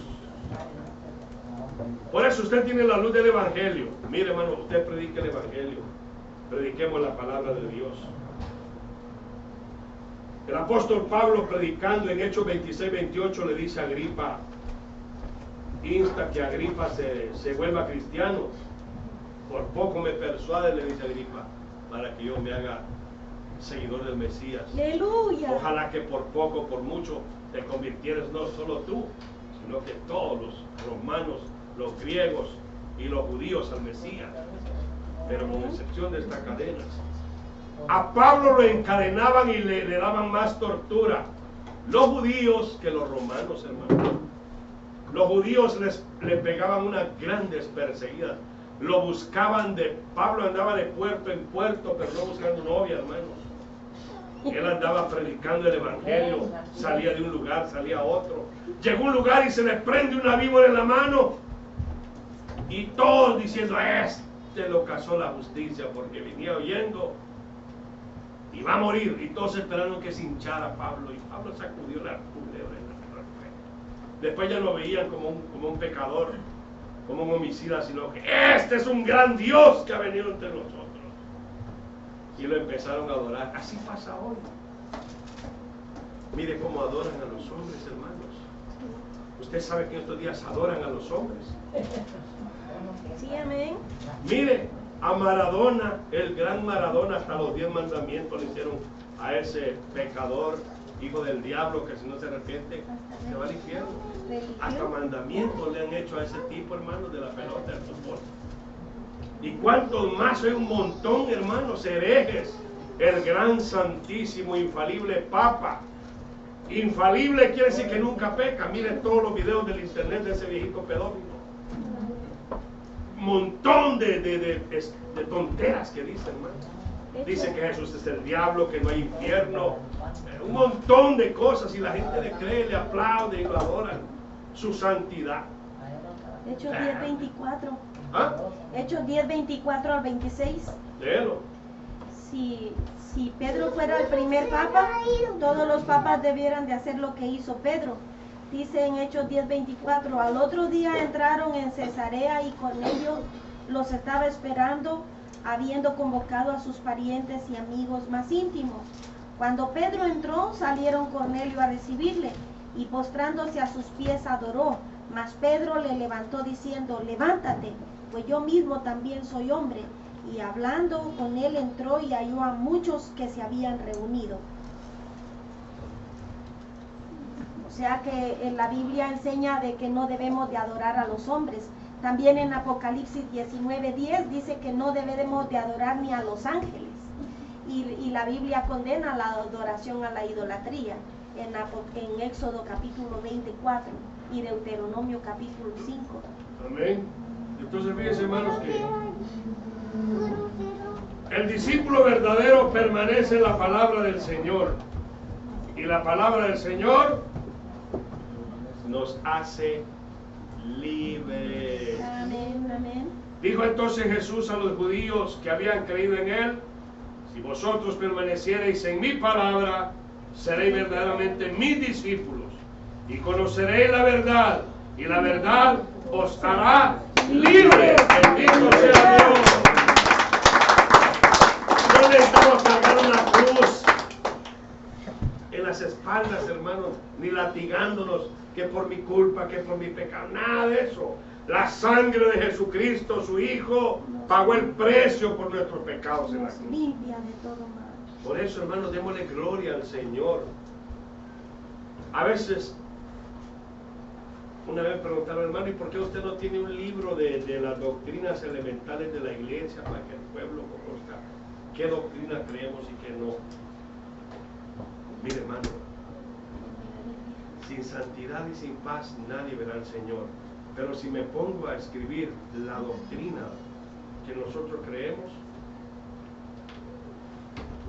Por eso usted tiene la luz del Evangelio. Mire, hermano, usted predique el Evangelio. Prediquemos la palabra de Dios. El apóstol Pablo, predicando en Hechos 26-28, le dice a Agripa, insta que Agripa se vuelva cristiano. Por poco me persuade, le dice Agripa, para que yo me haga seguidor del Mesías. Aleluya. Ojalá que por poco, por mucho, te convirtieras no solo tú, sino que todos los romanos, los griegos y los judíos al Mesías, pero con excepción de esta cadena. A Pablo lo encadenaban y le daban más tortura los judíos que los romanos, hermanos. Los judíos le pegaban unas grandes perseguidas, lo buscaban Pablo andaba de puerto en puerto, pero no buscando novia, hermanos. Él andaba predicando el Evangelio, salía de un lugar, salía a otro. Llegó a un lugar y se le prende una víbora en la mano. Y todos diciendo, lo casó la justicia porque venía oyendo y va a morir. Y todos esperando que se hinchara Pablo. Y Pablo sacudió la culebra en la muerte. Después ya lo veían como un pecador, como un homicida, sino que este es un gran Dios que ha venido entre nosotros. Y lo empezaron a adorar. Así pasa hoy. Mire cómo adoran a los hombres, hermanos. Usted sabe que en estos días adoran a los hombres. Sí, amén. Mire, a Maradona, el gran Maradona, hasta los 10 mandamientos le hicieron a ese pecador, hijo del diablo, que si no se arrepiente, se va al infierno. Hasta mandamientos le han hecho a ese tipo, hermanos, de la pelota del fútbol. Y cuántos más, hay un montón, hermanos, herejes. El gran, santísimo, infalible Papa. Infalible quiere decir que nunca peca. Miren todos los videos del internet de ese viejito pedófilo. Montón de tonteras que dice, hermano. Dice que Jesús es el diablo, que no hay infierno. Un montón de cosas y la gente le cree, le aplaude y lo adoran. Su santidad. Hechos 10:24. ¿Ah? Hechos 10:24 al 26. Léelo. Si Pedro fuera el primer papa, todos los papas debieran de hacer lo que hizo Pedro. Dice en Hechos 10:24, al otro día entraron en Cesarea y Cornelio los estaba esperando, habiendo convocado a sus parientes y amigos más íntimos. Cuando Pedro entró, salieron Cornelio a recibirle y postrándose a sus pies adoró. Mas Pedro le levantó diciendo, levántate, pues yo mismo también soy hombre. Y hablando con él entró y halló a muchos que se habían reunido. O sea que en la Biblia enseña de que no debemos de adorar a los hombres. También en Apocalipsis 19:10 dice que no debemos de adorar ni a los ángeles. Y la Biblia condena la adoración a la idolatría en Éxodo capítulo 24 y Deuteronomio capítulo 5. Amén. Entonces fíjense, hermanos, que el discípulo verdadero permanece en la palabra del Señor. Y la palabra del Señor nos hace libres. Amén, amén. Dijo entonces Jesús a los judíos que habían creído en Él, si vosotros permaneciereis en mi palabra, seréis verdaderamente mis discípulos y conoceréis la verdad, y la verdad os hará libres. Bendito sea Dios. No necesitamos cargar una cruz en las espaldas, hermanos, ni latigándonos, que por mi culpa, que por mi pecado, nada de eso. La sangre de Jesucristo, su Hijo, pagó el precio por nuestros pecados en la Nos cruz. limpia de todo mal. Por eso, hermanos, démosle gloria al Señor. A veces, una vez preguntaron, hermano, ¿y por qué usted no tiene un libro de las doctrinas elementales de la iglesia para que el pueblo conozca qué doctrina creemos y qué no? Mire, hermano, sin santidad y sin paz nadie verá al Señor. Pero si me pongo a escribir la doctrina que nosotros creemos,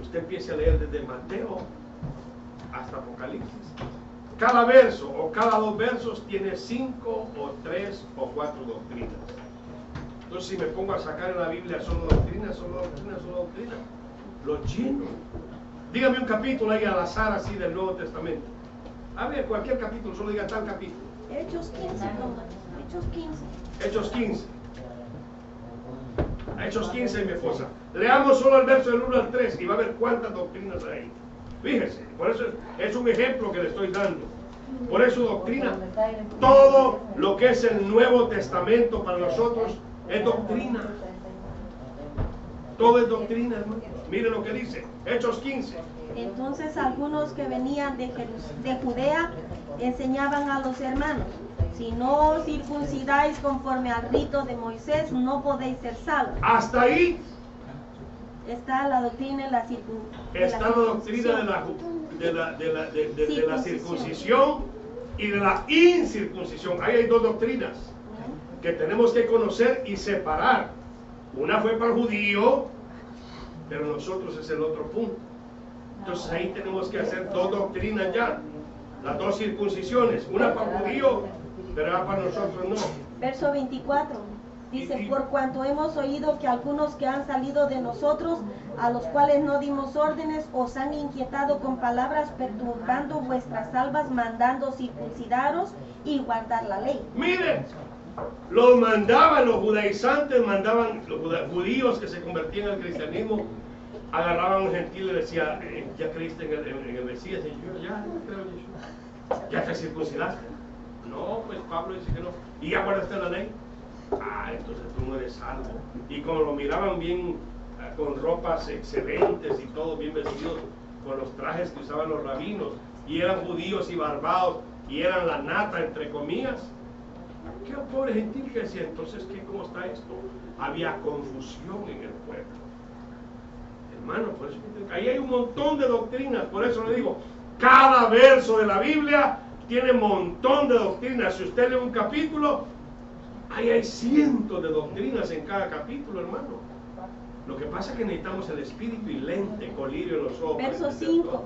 usted empiece a leer desde Mateo hasta Apocalipsis. Cada verso o cada 2 versos tiene 5 o 3 o 4 doctrinas. Entonces, si me pongo a sacar en la Biblia solo doctrina, lo lleno. Dígame un capítulo ahí al azar así del Nuevo Testamento. A ver, cualquier capítulo, solo diga tal capítulo. Hechos 15, Hechos 15. Hechos 15. Hechos 15, mi esposa. Leamos solo el verso del 1 al 3 y va a ver cuántas doctrinas hay. Fíjese, por eso es un ejemplo que le estoy dando. Por eso doctrina, todo lo que es el Nuevo Testamento para nosotros es doctrina. Todo es doctrina, hermano. Mire lo que dice, Hechos 15. Entonces algunos que venían de Judea enseñaban a los hermanos: si no os circuncidáis conforme al rito de Moisés, no podéis ser salvos. Hasta ahí Está la doctrina de la circuncisión. está la doctrina de la circuncisión y de la incircuncisión. Ahí hay 2 doctrinas que tenemos que conocer y separar. Una fue para el judío, pero nosotros es el otro punto. Entonces ahí tenemos que hacer 2 doctrinas ya. Las 2 circuncisiones. Una para el judío, pero para nosotros no. Verso 24. Dice: por cuanto hemos oído que algunos que han salido de nosotros, a los cuales no dimos órdenes, os han inquietado con palabras, perturbando vuestras almas, mandando circuncidaros y guardar la ley. Miren, los mandaban los judaizantes, mandaban los judíos que se convertían al cristianismo, agarraban a un gentil y le decía: ¿ya creíste en el Mesías? Y yo, ya creo en Jesús. ¿Ya te circuncidaste? No, pues Pablo dice que no. ¿Y ya guardaste la ley? Ah, entonces tú no eres salvo. Y como lo miraban bien, con ropas excelentes y todo bien vestidos, con los trajes que usaban los rabinos, y eran judíos y barbados, y eran la nata, entre comillas. Qué pobre gentil que decía: entonces, ¿cómo está esto? Había confusión en el pueblo. Hermano, por eso ahí hay un montón de doctrinas. Por eso le digo, cada verso de la Biblia tiene un montón de doctrinas. Si usted lee un capítulo, ahí hay cientos de doctrinas en cada capítulo, hermano. Lo que pasa es que necesitamos el espíritu y lente, colirio en los ojos. Verso 5.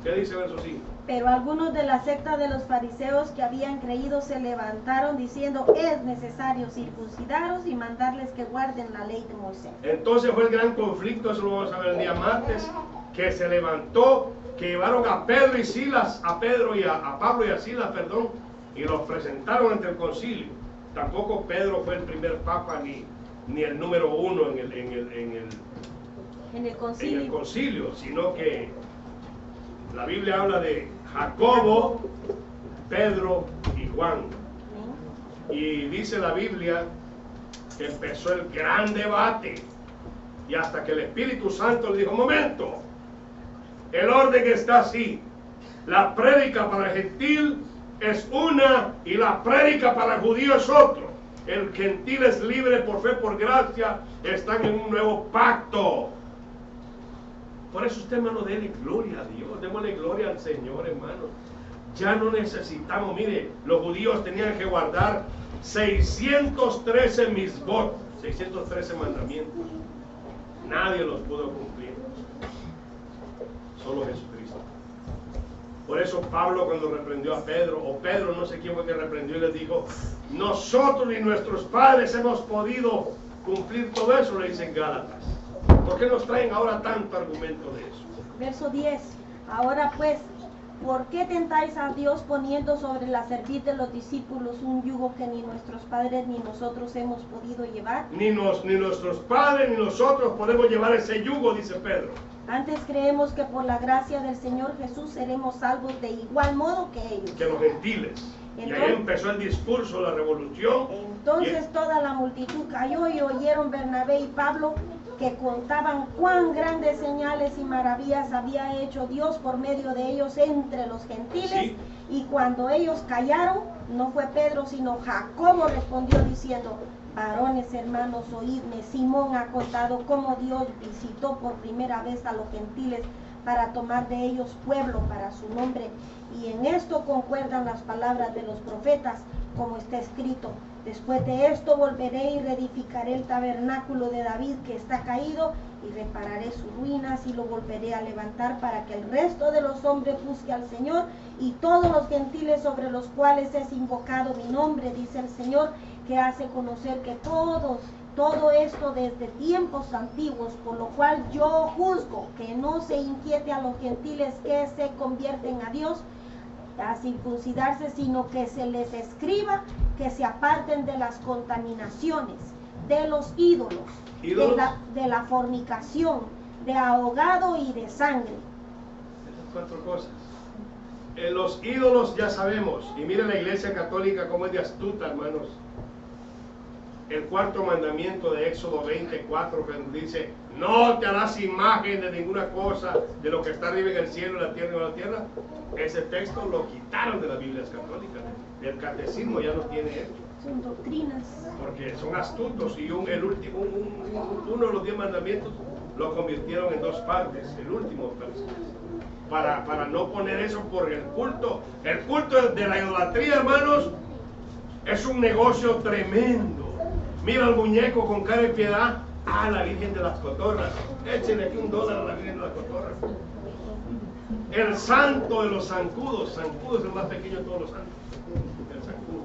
¿Qué dice verso 5? Pero algunos de la secta de los fariseos que habían creído se levantaron diciendo: es necesario circuncidaros y mandarles que guarden la ley de Moisés. Entonces fue el gran conflicto, eso lo vamos a ver el día martes, que se levantó, que llevaron a Pedro y Silas, a Pablo y a Silas, perdón, y los presentaron ante el concilio. Tampoco Pedro fue el primer papa ni el número 1 en el concilio, sino que la Biblia habla de Jacobo, Pedro y Juan. Y dice la Biblia que empezó el gran debate, y hasta que el Espíritu Santo le dijo: momento, el orden está así: la prédica para el gentil es una y la prédica para el judío es otro. El gentil es libre por fe, por gracia, están en un nuevo pacto. Por eso usted, hermano, déle gloria a Dios, démosle gloria al Señor, hermano. Ya no necesitamos, mire, los judíos tenían que guardar 613 misbot, 613 mandamientos. Nadie los pudo cumplir, solo Jesucristo. Por eso Pablo, cuando reprendió a Pedro, o Pedro, no sé quién fue que reprendió, y les dijo: nosotros y nuestros padres hemos podido cumplir todo eso, le dicen Gálatas. ¿Por qué nos traen ahora tanto argumento de eso? Verso 10. Ahora pues, ¿Por qué tentáis a Dios poniendo sobre la cerviz de los discípulos un yugo que ni nuestros padres ni nosotros hemos podido llevar? Ni nuestros padres ni nosotros podemos llevar ese yugo, dice Pedro. Antes creemos que por la gracia del Señor Jesús seremos salvos de igual modo que ellos. Que los gentiles. Y ahí empezó el discurso, la revolución. Entonces toda la multitud cayó y oyeron Bernabé y Pablo que contaban cuán grandes señales y maravillas había hecho Dios por medio de ellos entre los gentiles. Sí. Y cuando ellos callaron, no fue Pedro sino Jacobo respondió diciendo: varones hermanos, oídme, Simón ha contado cómo Dios visitó por primera vez a los gentiles para tomar de ellos pueblo para su nombre. Y en esto concuerdan las palabras de los profetas, como está escrito: después de esto volveré y reedificaré el tabernáculo de David que está caído, y repararé sus ruinas y lo volveré a levantar para que el resto de los hombres busque al Señor, y todos los gentiles sobre los cuales es invocado mi nombre, dice el Señor, que hace conocer que todo esto desde tiempos antiguos, por lo cual yo juzgo que no se inquiete a los gentiles que se convierten a Dios a circuncidarse, sino que se les escriba que se aparten de las contaminaciones, de los ídolos, de la fornicación, de ahogado y de sangre. Esas 4 cosas. Los ídolos ya sabemos, y miren la Iglesia Católica cómo es de astuta, hermanos. El 4º mandamiento de Éxodo 24 dice: no te harás imagen de ninguna cosa de lo que está arriba en el cielo, en la tierra y en la tierra. Ese texto lo quitaron de las Biblias católicas. El catecismo ya no tiene eso. Son doctrinas. Porque son astutos, y uno de los 10 mandamientos lo convirtieron en 2 partes. El último para no poner eso por el culto. El culto de la idolatría, hermanos, es un negocio tremendo. Mira al muñeco con cara de piedad. Ah, la Virgen de las Cotorras. Échenle aquí $1 a la Virgen de las Cotorras. El santo de los zancudos. Zancudo es el más pequeño de todos los santos. El zancudo.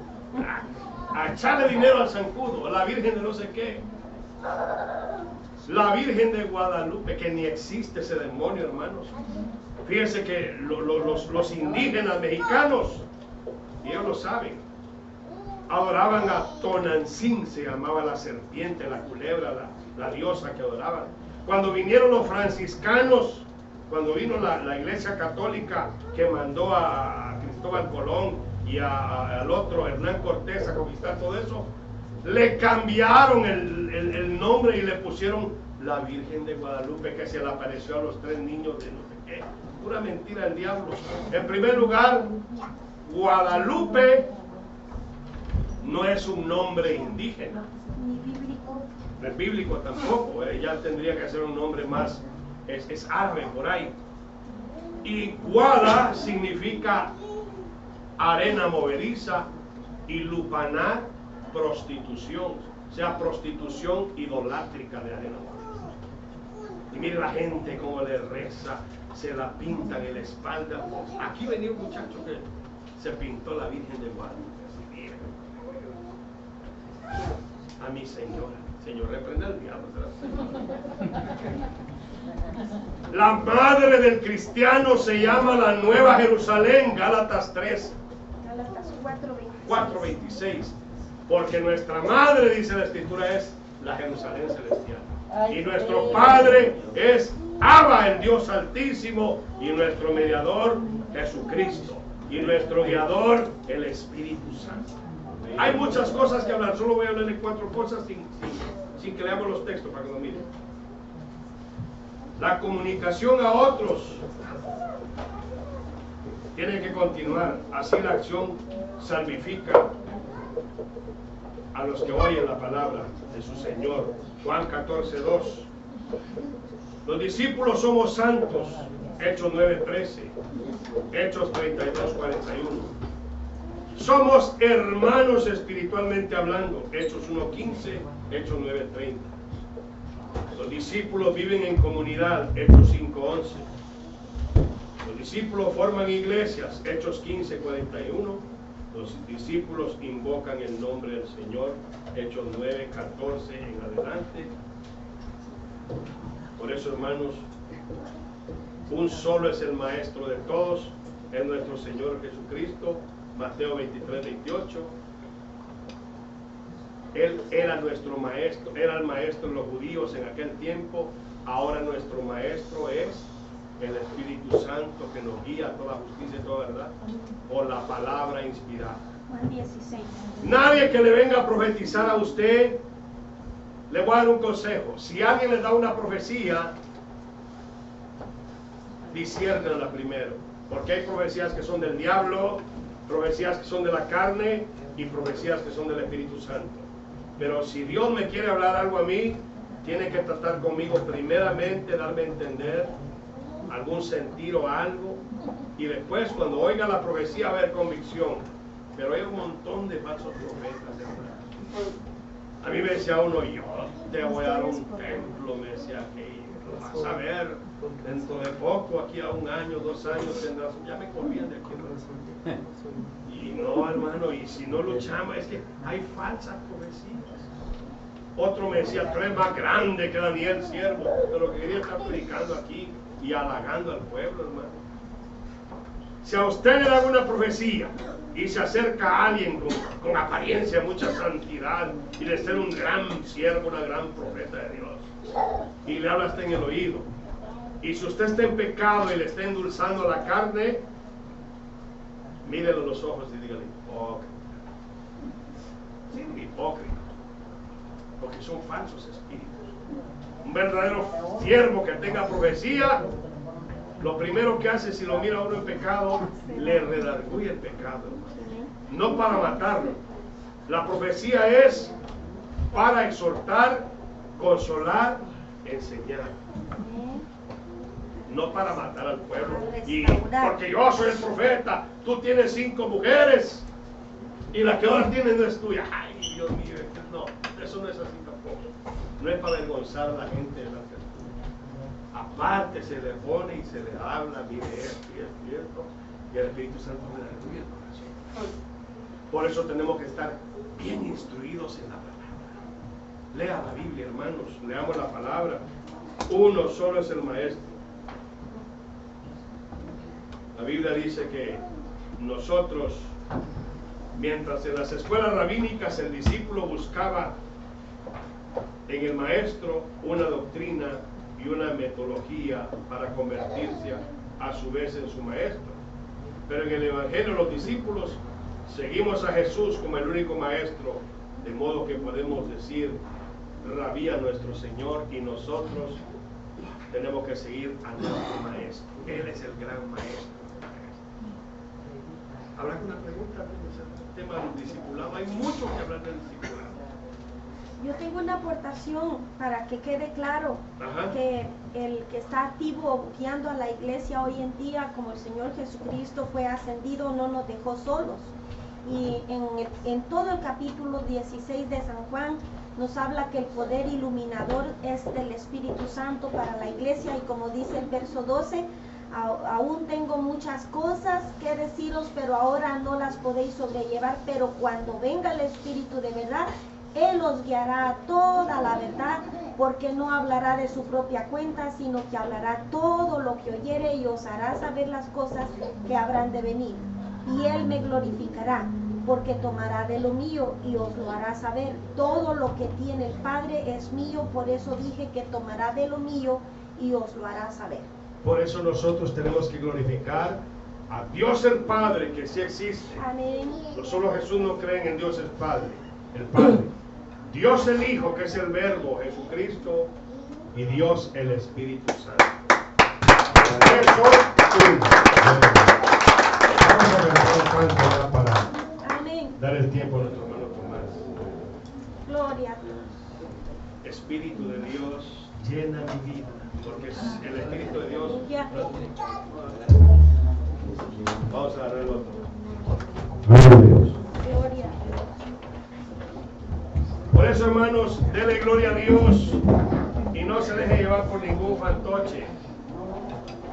A echarle dinero al zancudo. A la Virgen de no sé qué. La Virgen de Guadalupe, que ni existe ese demonio, hermanos. Fíjense que los indígenas mexicanos, y ellos lo saben, adoraban a Tonantzin, se llamaba la serpiente, la culebra, la diosa que adoraban. Cuando vinieron los franciscanos, cuando vino la Iglesia Católica que mandó a Cristóbal Colón y al otro Hernán Cortés a conquistar todo eso, le cambiaron el nombre y le pusieron la Virgen de Guadalupe, que se le apareció a los 3 niños de no sé qué. Pura mentira del diablo. En primer lugar, Guadalupe no es un nombre indígena, Ni bíblico. no es bíblico tampoco, ya tendría que ser un nombre más, es árabe por ahí. Y Guada significa arena movediza, y lupanar, prostitución, o sea, prostitución idolátrica de arena movediza. Y mire la gente como le reza, se la pintan en la espalda. Aquí venía un muchacho que se pintó la Virgen de Guadalupe. A mi señora, Señor, reprenda al diablo. La madre del cristiano se llama la Nueva Jerusalén, Gálatas 3. Gálatas 4:26. Porque nuestra madre, dice la Escritura, es la Jerusalén celestial. Y nuestro Padre es Abba, el Dios Altísimo, y nuestro mediador, Jesucristo, y nuestro guiador, el Espíritu Santo. Hay muchas cosas que hablar, solo voy a hablar de 4 cosas sin que leamos los textos para que lo miren. La comunicación a otros tiene que continuar, así la acción salvifica a los que oyen la palabra de su Señor. Juan 14:2. Los discípulos somos santos, Hechos 9:13, Hechos 32:41. Somos hermanos espiritualmente hablando, Hechos 1:15, Hechos 9:30. Los discípulos viven en comunidad, Hechos 5:11. Los discípulos forman iglesias, Hechos 15:41. Los discípulos invocan el nombre del Señor, Hechos 9:14 en adelante. Por eso, hermanos, un solo es el maestro de todos, es nuestro Señor Jesucristo. Mateo 23, 28. Él era nuestro maestro, era el maestro de los judíos en aquel tiempo. Ahora nuestro maestro es el Espíritu Santo, que nos guía a toda justicia y toda verdad por la palabra inspirada. Juan 16. Nadie que le venga a profetizar a usted, le voy a dar un consejo. Si alguien le da una profecía, disciérnenla primero, porque hay profecías que son del diablo, profecías que son de la carne y profecías que son del Espíritu Santo. Pero si Dios me quiere hablar algo a mí, tiene que tratar conmigo primeramente, darme a entender algún sentir o algo, y después cuando oiga la profecía va a haber convicción. Pero hay un montón de falsos profetas, ¿verdad? A mí me decía uno, yo te voy a dar un templo, me decía, que vas a ver, dentro de poco, aquí a 1 año, 2 años tendrás, ya me corrían de aquí. Y no, hermano, y si no luchamos, es que hay falsas profecías. Otro me decía, tú eres más grande que Daniel, siervo, pero lo que quería estar predicando aquí y halagando al pueblo, hermano. Si a usted le dan una profecía y se acerca a alguien con apariencia, mucha santidad, y de ser un gran siervo, una gran profeta de Dios, y le habla hasta en el oído, y si usted está en pecado y le está endulzando la carne, mírelo a los ojos y dígale, hipócrita. Sí, hipócrita, porque son falsos espíritus. Un verdadero siervo que tenga profecía, lo primero que hace si lo mira a uno en pecado, le redarguye el pecado, no para matarlo. La profecía es para exhortar, consolar, enseñar, no para matar al pueblo. Y porque yo soy el profeta, tú tienes 5 mujeres y la que ahora tienes no es tuya. Ay, Dios mío, no, eso no es así tampoco. No es para avergonzar a la gente delante de tú. Aparte se le pone y se le habla, mire esto y esto y esto, y el Espíritu Santo le da el corazón. Por eso tenemos que estar bien instruidos en la palabra. Lea la Biblia, hermanos, leamos la palabra. Uno solo es el maestro. La Biblia dice que nosotros, mientras en las escuelas rabínicas el discípulo buscaba en el maestro una doctrina y una metodología para convertirse a su vez en su maestro, pero en el Evangelio los discípulos seguimos a Jesús como el único maestro, de modo que podemos decir Rabí a nuestro Señor, y nosotros tenemos que seguir a nuestro maestro. Él es el gran maestro. ¿Habrá alguna pregunta en el tema del discipulado? Hay mucho que hablar del discipulado. Yo tengo una aportación para que quede claro. Ajá. Que el que está activo guiando a la iglesia hoy en día, como el Señor Jesucristo fue ascendido, no nos dejó solos. Y en todo el capítulo 16 de San Juan nos habla que el poder iluminador es del Espíritu Santo para la iglesia, y como dice el verso 12, aún tengo muchas cosas que deciros, pero ahora no las podéis sobrellevar, pero cuando venga el Espíritu de verdad, Él os guiará a toda la verdad, porque no hablará de su propia cuenta, sino que hablará todo lo que oyere y os hará saber las cosas que habrán de venir. Y Él me glorificará, porque tomará de lo mío y os lo hará saber. Todo lo que tiene el Padre es mío, por eso dije que tomará de lo mío y os lo hará saber. Por eso nosotros tenemos que glorificar a Dios el Padre, que sí existe. Amén. No solo Jesús no creen en Dios el Padre, Dios el Hijo, que es el Verbo, Jesucristo, y Dios el Espíritu Santo. Eso Vamos a cantar un canto ya para Amén. dar el tiempo a nuestro hermano Tomás. Gloria a Dios. Espíritu de Dios, Llena mi vida. porque el Espíritu de Dios. Ya. Vamos a darle el otro. Gloria a Dios. Gloria a Dios. Por eso, hermanos, denle gloria a Dios y no se deje llevar por ningún fantoche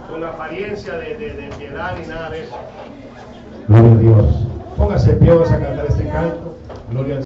con apariencia de piedad ni nada de eso. Gloria a Dios. Póngase en pie, vamos a cantar este canto. Gloria al